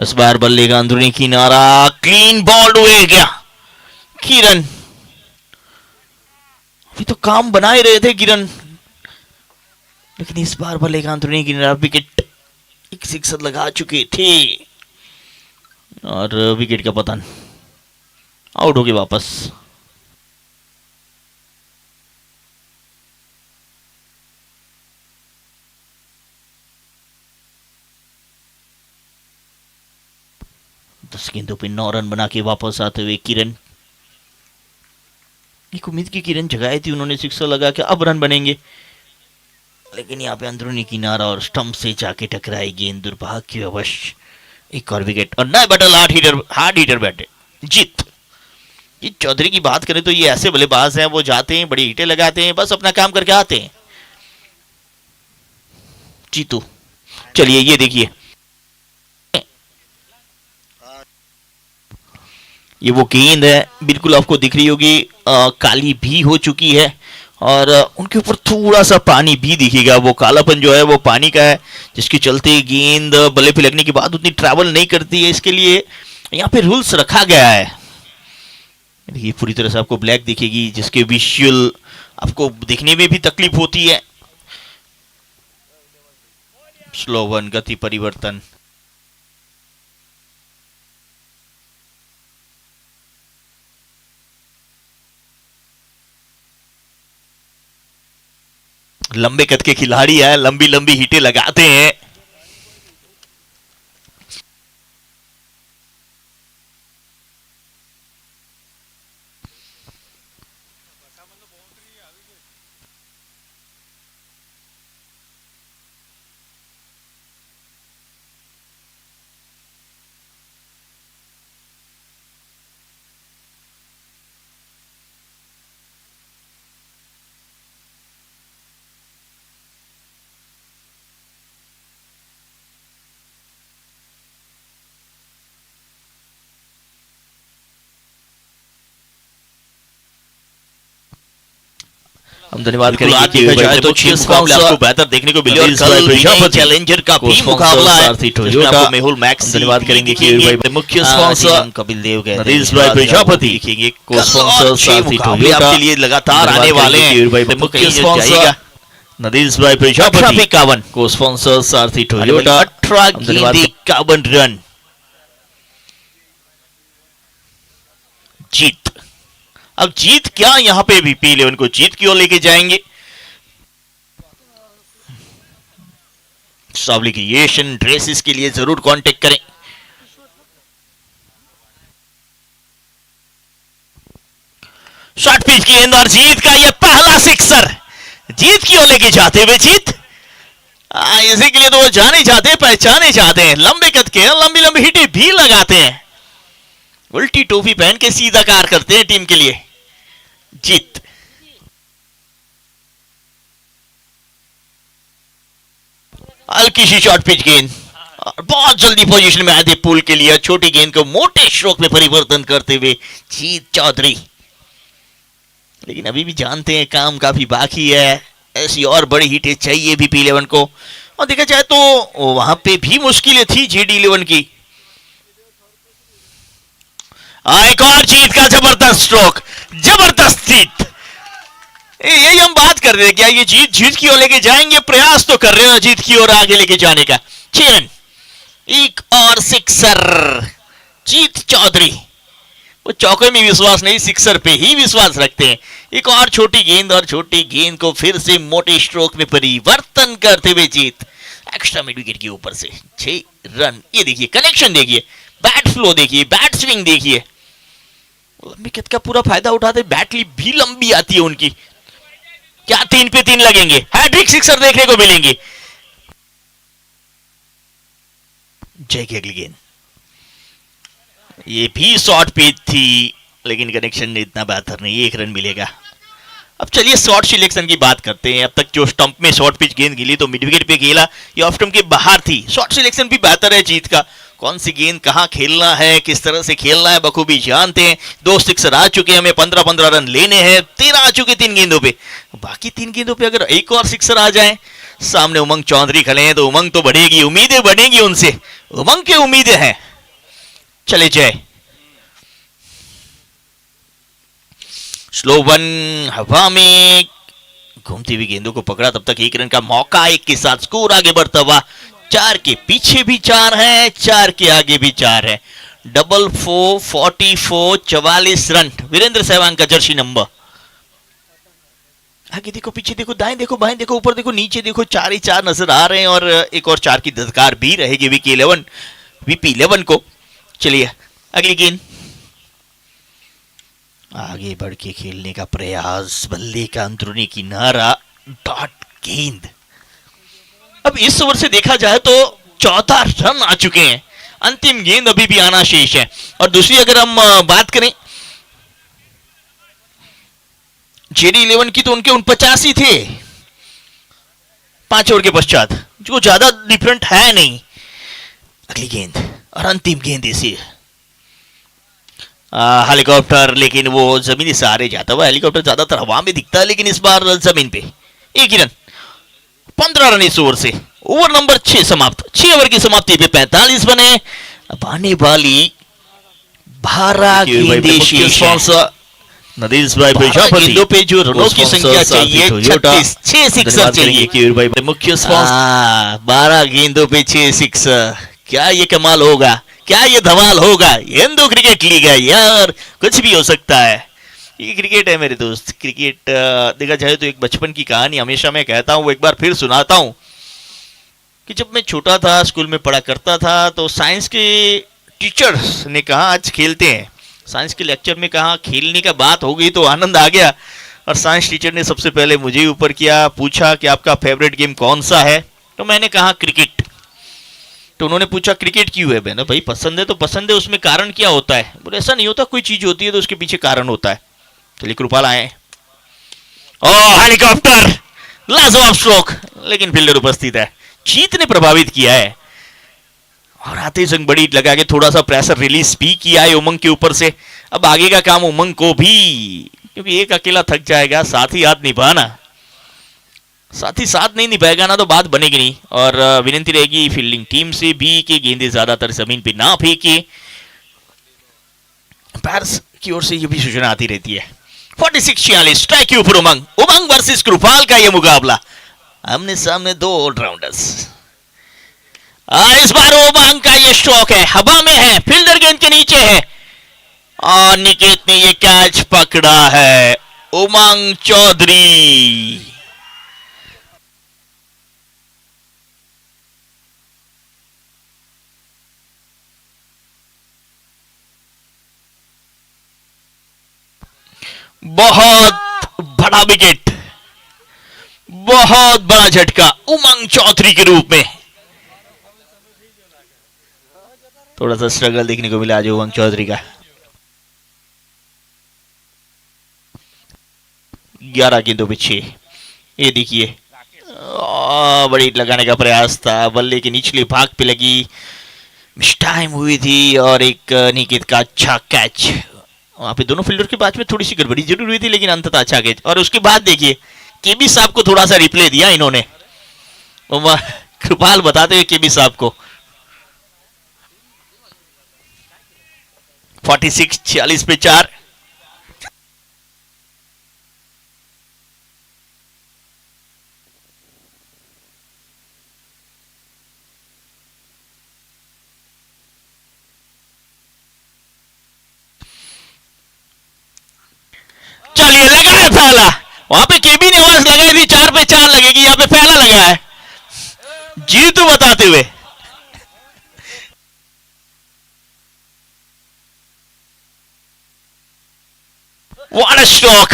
Speaker 3: इस बार बल्ले का अंदरूनी किनारा, क्लीन बॉल हुए गया। किरण अभी तो काम बना ही रहे थे किरण, लेकिन इस बार बल्ले का अंदरूनी किनारा, विकेट एक सिक्सर लगा चुके थे और विकेट का पतन, आउट हो गए वापस। दस गेंदों पे 9 रन बना के वापस आते हुए किरण, एक उम्मीद की किरण जगाई थी उन्होंने, सिक्सर लगा के अब रन बनेंगे, लेकिन यहाँ पे अंदरूनी किनारा और स्टंप से जाके टकराई गेंद, दुर्भाग्यवश एक और विकेट। और नए बटल हार्ड हीटर बैठे जीत। ये चौधरी की बात करें तो ये ऐसे बल्लेबाज हैं, वो जाते हैं, बड़ी हिटें लगाते हैं, बस अपना काम करके आते हैं। जीतू, चलिए ये देखिए, ये वो गेंद है, बिल्कुल आपको दिख रही होगी, काली भी हो चुकी है और उनके ऊपर थोड़ा सा पानी भी दिखेगा। वो कालापन जो है वो पानी का है, जिसके चलते गेंद बल्ले पे लगने के बाद उतनी ट्रैवल नहीं करती है। इसके लिए यहाँ पे रूल्स रखा गया है। ये पूरी तरह से आपको ब्लैक दिखेगी, जिसके विजुअल आपको दिखने में भी तकलीफ होती है। स्लो वन, गति परिवर्तन, लंबे कद के खिलाड़ी है, लंबी लंबी हिटें लगाते हैं। हम धन्यवाद करेंगे कि तो 6 मुकाबले आपको बेहतर देखने को मिले और कल भी चैलेंजर का भी मुकाबला है जिसमें आपको मेहुल मैक्स धन्यवाद करेंगे कि मुख्य स्पॉन्सर कपिल देव के नरेश भाई प्रजापति देखेंगे को स्पॉन्सर साथी टोयोटा आपके लिए लगातार आने वाले हैं। मुख्य स्पॉन्सर नरेश भाई प्रजापति 51 को स्पॉन्सर साथी टोयोटा 18 गेंद 51 रन जीत। अब जीत क्या यहाँ पे VP 11 को जीत की ओर लेके जाएंगे। सॉब्लिकेशन ड्रेसेस के लिए जरूर कांटेक्ट करें। शॉर्ट पिच की गेंद और जीत का यह पहला सिक्सर जीत की ओर लेके जाते हुए जीत। इसी के लिए तो वो जाने जाते हैं, पहचाने जाते हैं, लंबे कद के लंबी लंबी हिटें भी लगाते हैं, उल्टी टोपी पहन के सीधा कार करते हैं टीम के लिए। जीत हल्की सी शॉर्ट पिच गेंद और बहुत जल्दी पोजीशन में आए थे पुल के लिए, छोटी गेंद को मोटे स्ट्रोक में परिवर्तन करते हुए जीत चौधरी। लेकिन अभी भी जानते हैं काम काफी बाकी है, ऐसी और बड़ी हिटें चाहिए VP 11 को। और देखा जाए तो वहां पे भी मुश्किलें थी JD 11 की। एक और जीत का जबरदस्त स्ट्रोक, जबरदस्त जीत। यही हम बात कर रहे हैं, क्या ये जीत की ओर लेके जाएंगे, प्रयास तो कर रहे हैं जीत की ओर आगे लेके जाने का। 6 रन, एक और सिक्सर जीत चौधरी। वो चौके में विश्वास नहीं, सिक्सर पे ही विश्वास रखते हैं। एक और छोटी गेंद और छोटी गेंद को फिर से मोटे स्ट्रोक में परिवर्तन करते हुए जीत। एक्स्ट्रा मिड विकेट के ऊपर से 6 रन। ये देखिए कनेक्शन, देखिए बैट फ्लो, देखिए बैट स्विंग, देखिए लंबी कद का पूरा फायदा उठाते। बैट लिप भी लंबी आती है उनकी। क्या 3 पे 3 लगेंगे, हैट्रिक सिक्सर देखने को मिलेंगे। जय की अगली गेंद, ये भी शॉर्ट पिच थी लेकिन कनेक्शन इतना बेहतर नहीं, 1 रन मिलेगा। अब चलिए शॉर्ट सिलेक्शन की बात करते हैं। अब तक जो स्टंप में शॉर्ट पिच गेंद खेली तो मिड विकेट पे खेला, ये ऑफ स्टंप के बाहर थी। शॉर्ट सिलेक्शन भी बेहतर है जीत का। कौन सी गेंद कहां खेलना है, किस तरह से खेलना है बखूबी जानते हैं। 2 सिक्सर आ चुके हैं, हमें 15-15 रन लेने हैं। 13 आ चुके 3 गेंदों पे। बाकी 3 गेंदों पे अगर एक और सिक्सर आ जाए, सामने उमंग चौधरी खड़े हैं तो उमंग तो बढ़ेगी, उम्मीदें बढ़ेगी उनसे। उमंग की उम्मीदें हैं। चले जय, स्लो वन हवा में घूमती हुई गेंदों को पकड़ा, तब तक 1 रन का मौका। 1 के साथ स्कोर आगे बढ़ता हुआ। 4 के पीछे भी 4 है, 4 के आगे भी 4 है। 4-4 44 44 रन। वीरेंद्र सहवाग का जर्सी नंबर। आगे देखो, पीछे देखो, दाएं देखो, बाएं देखो, ऊपर देखो, नीचे देखो, 4 ही 4 नजर आ रहे हैं और एक और 4 की दरकार भी रहेगी VP 11 को। चलिए अगली गेंद, आगे बढ़ के खेलने का प्रयास, बल्ले का अंदरूनी किनारा, डॉट गेंद। अब इस ओवर से देखा जाए तो 14 रन आ चुके हैं, अंतिम गेंद अभी भी आना शेष है। और दूसरी अगर हम बात करें JD 11 की, तो उनके 49 थे 5 ओवर के पश्चात, जो ज्यादा डिफरेंट है नहीं। अगली गेंद और अंतिम गेंद इसी हेलीकॉप्टर, लेकिन वो जमीनी सहारे जाता हुआ। हेलीकॉप्टर ज्यादातर हवा में दिखता है, लेकिन इस बार जमीन पे। 1 ही रन, 15 रन इस ओवर से। ओवर नंबर 6 समाप्त। 6 ओवर की समाप्ति पे 45 बने। अब आने वाली 12 गेंदें नरेश भाई प्रजापति, गेंदों पे जो रनों की संख्या चाहिए 36, 6 सिक्सर चाहिए। मुख्य स्पॉन्सर 12 गेंदों पे 6 सिक्सर। क्या ये कमाल होगा, क्या ये धमाल होगा। हिंदू क्रिकेट लीग है यार, कुछ भी हो सकता है। ये क्रिकेट है मेरे दोस्त। क्रिकेट देखा जाए तो एक बचपन की कहानी हमेशा मैं कहता हूँ, एक बार फिर सुनाता हूँ कि जब मैं छोटा था, स्कूल में पढ़ा करता था, तो साइंस के टीचर्स ने कहा आज खेलते हैं। साइंस के लेक्चर में कहा खेलने का बात हो गई तो आनंद आ गया, और साइंस टीचर ने सबसे पहले मुझे ही ऊपर किया, पूछा कि आपका फेवरेट गेम कौन सा है। तो मैंने कहा क्रिकेट। तो उन्होंने पूछा क्रिकेट क्यों है? मैंने भाई पसंद है तो पसंद है, उसमें कारण क्या होता है? बोले ऐसा नहीं होता, कोई चीज होती है तो उसके पीछे कारण होता है। चलिए कृपाल आए, ओ हेलीकॉप्टर, लाजवाब स्ट्रोक, लेकिन फील्डर उपस्थित है। जीत ने प्रभावित किया है, और आते संग बड़ी लगा के थोड़ा सा प्रेशर रिलीज भी किया है उमंग के ऊपर से। अब आगे का काम उमंग को भी, क्योंकि एक अकेला थक जाएगा, साथ ही हाथ निभाना, साथ ही साथ नहीं निभाएगा ना तो बात बनेगी नहीं। और विनती रहेगी फील्डिंग टीम से भी कि गेंदें ज्यादातर जमीन पे ना फेंके। पैर्स की ओर से ये भी सूचना आती रहती है। 46-46 स्ट्राइक के ऊपर उमंग, उमंग वर्सेस कृपाल का यह मुकाबला, आमने सामने दो ऑलराउंडर्स। इस बार उमंग का ये स्ट्रोक है, हवा में है, फील्डर गेंद के नीचे है, और निकेत ने ये कैच पकड़ा है। उमंग चौधरी, बहुत बड़ा विकेट, बहुत बड़ा झटका उमंग चौधरी के रूप में। थोड़ा सा स्ट्रगल देखने को मिला आज उमंग चौधरी का। 11 गेंदों पे 6। ये देखिए बड़ी लगाने का प्रयास था, बल्ले के निचले भाग पे लगी, मिस टाइम हुई थी, और एक निकेत का अच्छा कैच। वहां पे दोनों फील्डर के बीच में थोड़ी सी गड़बड़ी जरूर हुई थी, लेकिन अंततः अच्छा कैच। और उसके बाद देखिए केबी साहब को थोड़ा सा रिप्ले दिया इन्होंने, कृपाल बताते हुए केबी साहब को। 46-46 पे 4। चलिए लगाया फैला, वहां पे केबी ने आवाज लगाई थी 4 पे 4 लगेगी, यहाँ पे फैला लगा है जीतू बताते हुए। What a stroke.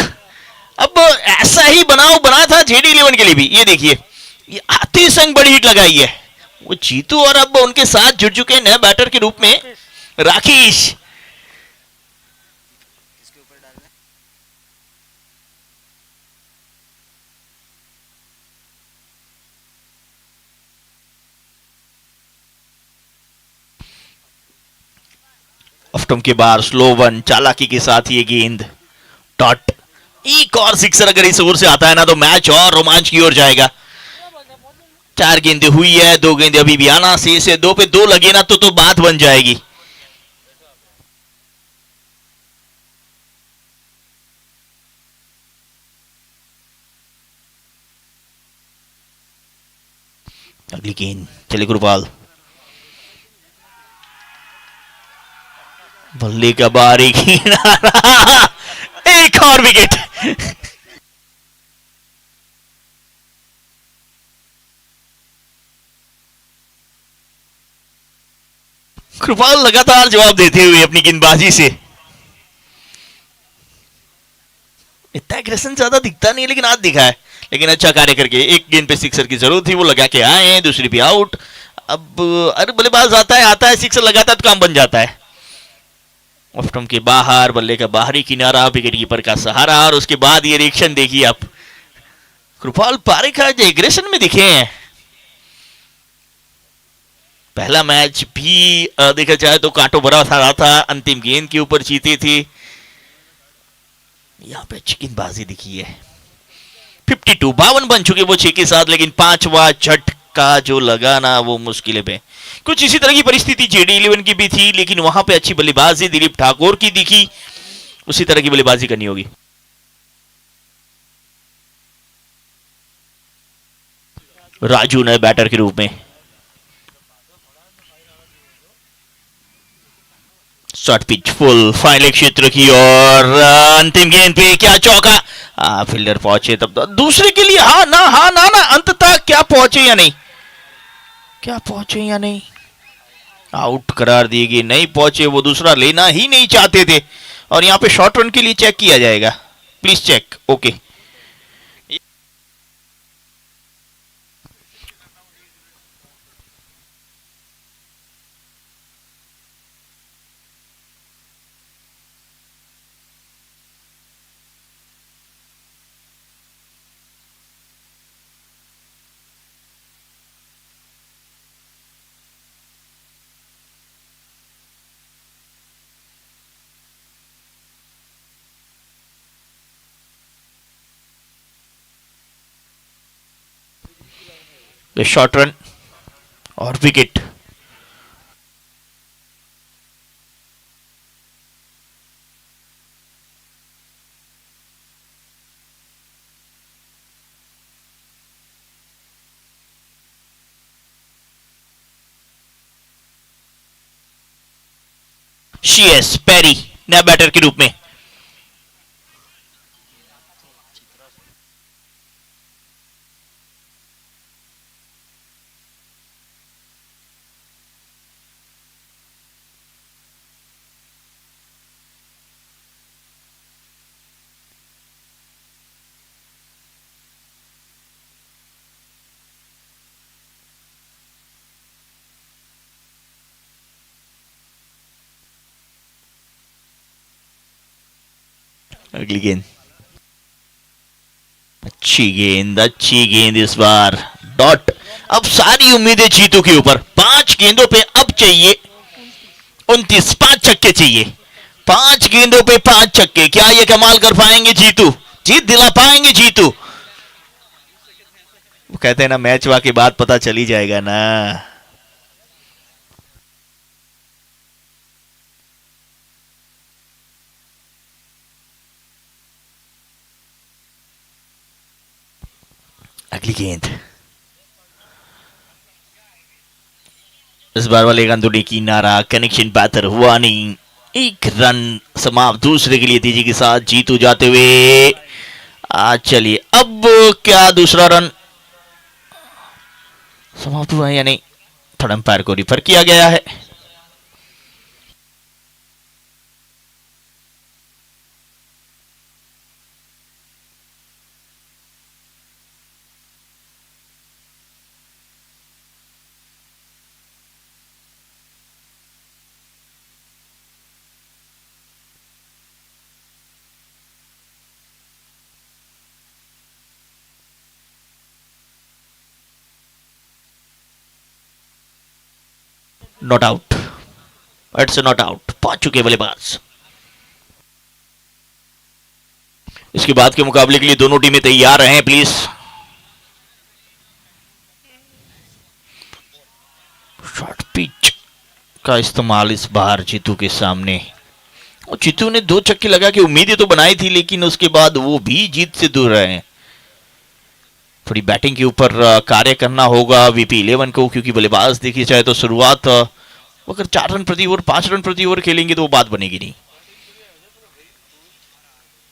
Speaker 3: अब ऐसा ही बनाव बना था जेडी 11 के लिए भी। ये देखिए ये आती संग बड़ी हिट लगाई है वो जीतू, और अब उनके साथ जुड़ चुके हैं नए बैटर के रूप में राकेश। ऑफ्टम के बाहर स्लो वन, चालाकी के साथ ये गेंद डॉट। एक और सिक्सर अगर इस ओर से आता है ना तो मैच और रोमांच की ओर जाएगा। 4 गेंदें हुई है, 2 गेंदें अभी भी आना शेष है। 2 पे 2 लगे ना तो बात बन जाएगी। अगली गेंद, चले गुरपाल, बल्ले का बारी किनारा, एक और विकेट। कृपाल लगातार जवाब देते हुए अपनी गेंदबाजी से। इतना एग्रेशन ज्यादा दिखता नहीं, लेकिन आज दिखा है, लेकिन अच्छा कार्य करके। एक गेंद पे सिक्सर की जरूरत थी, वो लगा के आए हैं, दूसरी भी आउट। अब अरे बल्लेबाज आता है सिक्सर लगाता है तो काम बन जाता है। ऑफ्टम के बाहर, बल्ले का बाहरी किनारा, विकेट कीपर का सहारा, और उसके बाद ये रिएक्शन देखिए आप। कृपाल पारेख आज एग्रेशन में दिखे हैं। पहला मैच भी देखा जाए तो कांटो भरा था, अंतिम गेंद के ऊपर जीते थे। यहां पे अच्छी गेंदबाजी दिखी है। 52 बन चुके वो 6 के साथ, लेकिन 5वां झटका जो लगा ना वो मुश्किल पे। कुछ इसी तरह की परिस्थिति जेडी 11 की भी थी, लेकिन वहां पे अच्छी बल्लेबाजी दिलीप ठाकुर की दिखी। उसी तरह की बल्लेबाजी करनी होगी। राजू नए बैटर के रूप में शॉर्ट पिच फुल फाइनल क्षेत्र की और अंतिम गेंद पे क्या चौका। फील्डर पहुंचे तब तो दूसरे के लिए हाँ ना अंततः क्या पहुंचे या नहीं, क्या पहुंचे या नहीं, आउट करार दिए गए, नहीं पहुंचे, वो दूसरा लेना ही नहीं चाहते थे और यहाँ पे शॉर्ट रन के लिए चेक किया जाएगा, please check. Okay short run और विकेट। CS पेरी नया बैटर के रूप में। अगली गेंद, अच्छी गेंद इस बार डॉट। अब सारी उम्मीदें जीतू के ऊपर, 5 गेंदों पे अब चाहिए 29, 5 छक्के चाहिए, 5 गेंदों पे 5 छक्के। क्या ये कमाल कर पाएंगे जीतू, जीत दिला पाएंगे जीतू? वो कहते हैं ना मैच वा के बाद पता चली जाएगा ना। अगली गेंद, इस बार वाले गेंदों की नारा, कनेक्शन बेहतर हुआ नहीं, 1 रन समाप्त। दूसरे के लिए तेजी के साथ जीतू जाते हुए। चलिए अब क्या दूसरा रन समाप्त हुआ है या नहीं, थर्ड अंपायर को रिफर किया गया है। Not out, it's not out, पहुंच चुके बल्लेबाज। इसके बाद के मुकाबले के लिए दोनों टीमें तैयार रहें प्लीज। शॉर्ट पिच का इस्तेमाल इस बार जीतू के सामने, और जीतू ने 2 छक्के लगा के उम्मीदें तो बनाई थी, लेकिन उसके बाद वो भी जीत से दूर रहे हैं। थोड़ी बैटिंग के ऊपर कार्य करना होगा VP11 को, क्योंकि बल्लेबाज देखी जाए तो शुरुआत अगर 4 रन प्रति ओवर 5 रन प्रति ओवर खेलेंगे तो वो बात बनेगी नहीं,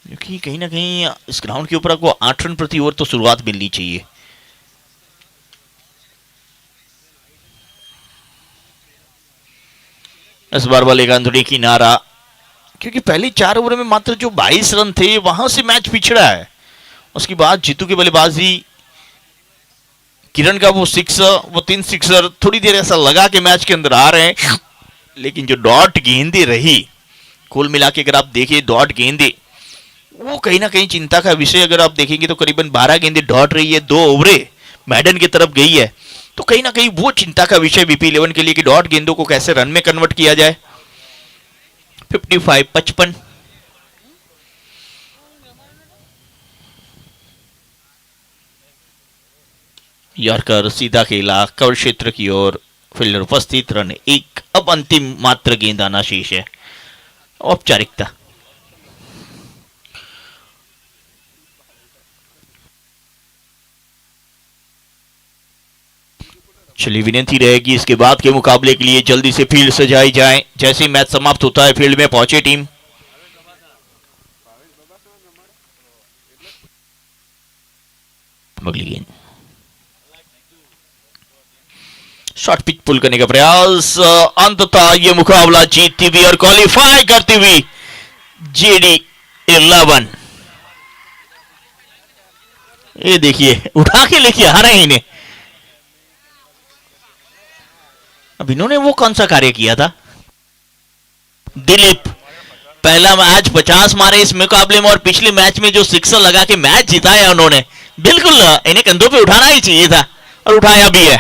Speaker 3: क्योंकि कहीं ना कहीं इस ग्राउंड के ऊपर आपको 8 रन प्रति ओवर तो शुरुआत मिलनी चाहिए। इस बार वाले गांधुड़ी की नारा, क्योंकि पहले 4 ओवर में मात्र जो 22 रन थे वहां से मैच पिछड़ा है। उसके बाद जीतू की बल्लेबाजी, किरण का वो 3 सिक्सर, थोड़ी देर ऐसा लगा कि मैच के अंदर आ रहे हैं, लेकिन जो डॉट गेंदे रही, कुल मिला के अगर आप देखिए डॉट गेंदे, वो कहीं ना कहीं चिंता का विषय। अगर आप देखेंगे तो करीबन 12 गेंदे डॉट रही है, 2 ओवरें मैडन की तरफ गई है, तो कहीं ना कहीं वो चिंता का विषय VP11 के लिए कि डॉट गेंदों को कैसे रन में कन्वर्ट किया जाए। 55 यॉर्कर सीधा खेला कवर क्षेत्र की ओर, फील्डर उपस्थित, रन 1। अब अंतिम मात्र गेंद आना शेष है, औपचारिकता। चलिए विनती रहेगी इसके बाद के मुकाबले के लिए जल्दी से फील्ड सजाई जाए। जैसे ही मैच समाप्त होता है फील्ड में पहुंचे टीम। अगली गेंद, शॉर्ट पिच पुल करने का प्रयास, अंततः ये मुकाबला जीतती हुई और क्वालिफाई करती हुई जेडी 11। ये देखिए उठा के लेके आ रहे हैं इन्हें। अब इन्होंने वो कौन सा कार्य किया था? दिलीप पहला मैच 50 मारे इस मुकाबले में और पिछले मैच में जो सिक्सर लगा के मैच जिताया उन्होंने, बिल्कुल इन्हें कंधों पे उठाना ही चाहिए था और उठाया भी है।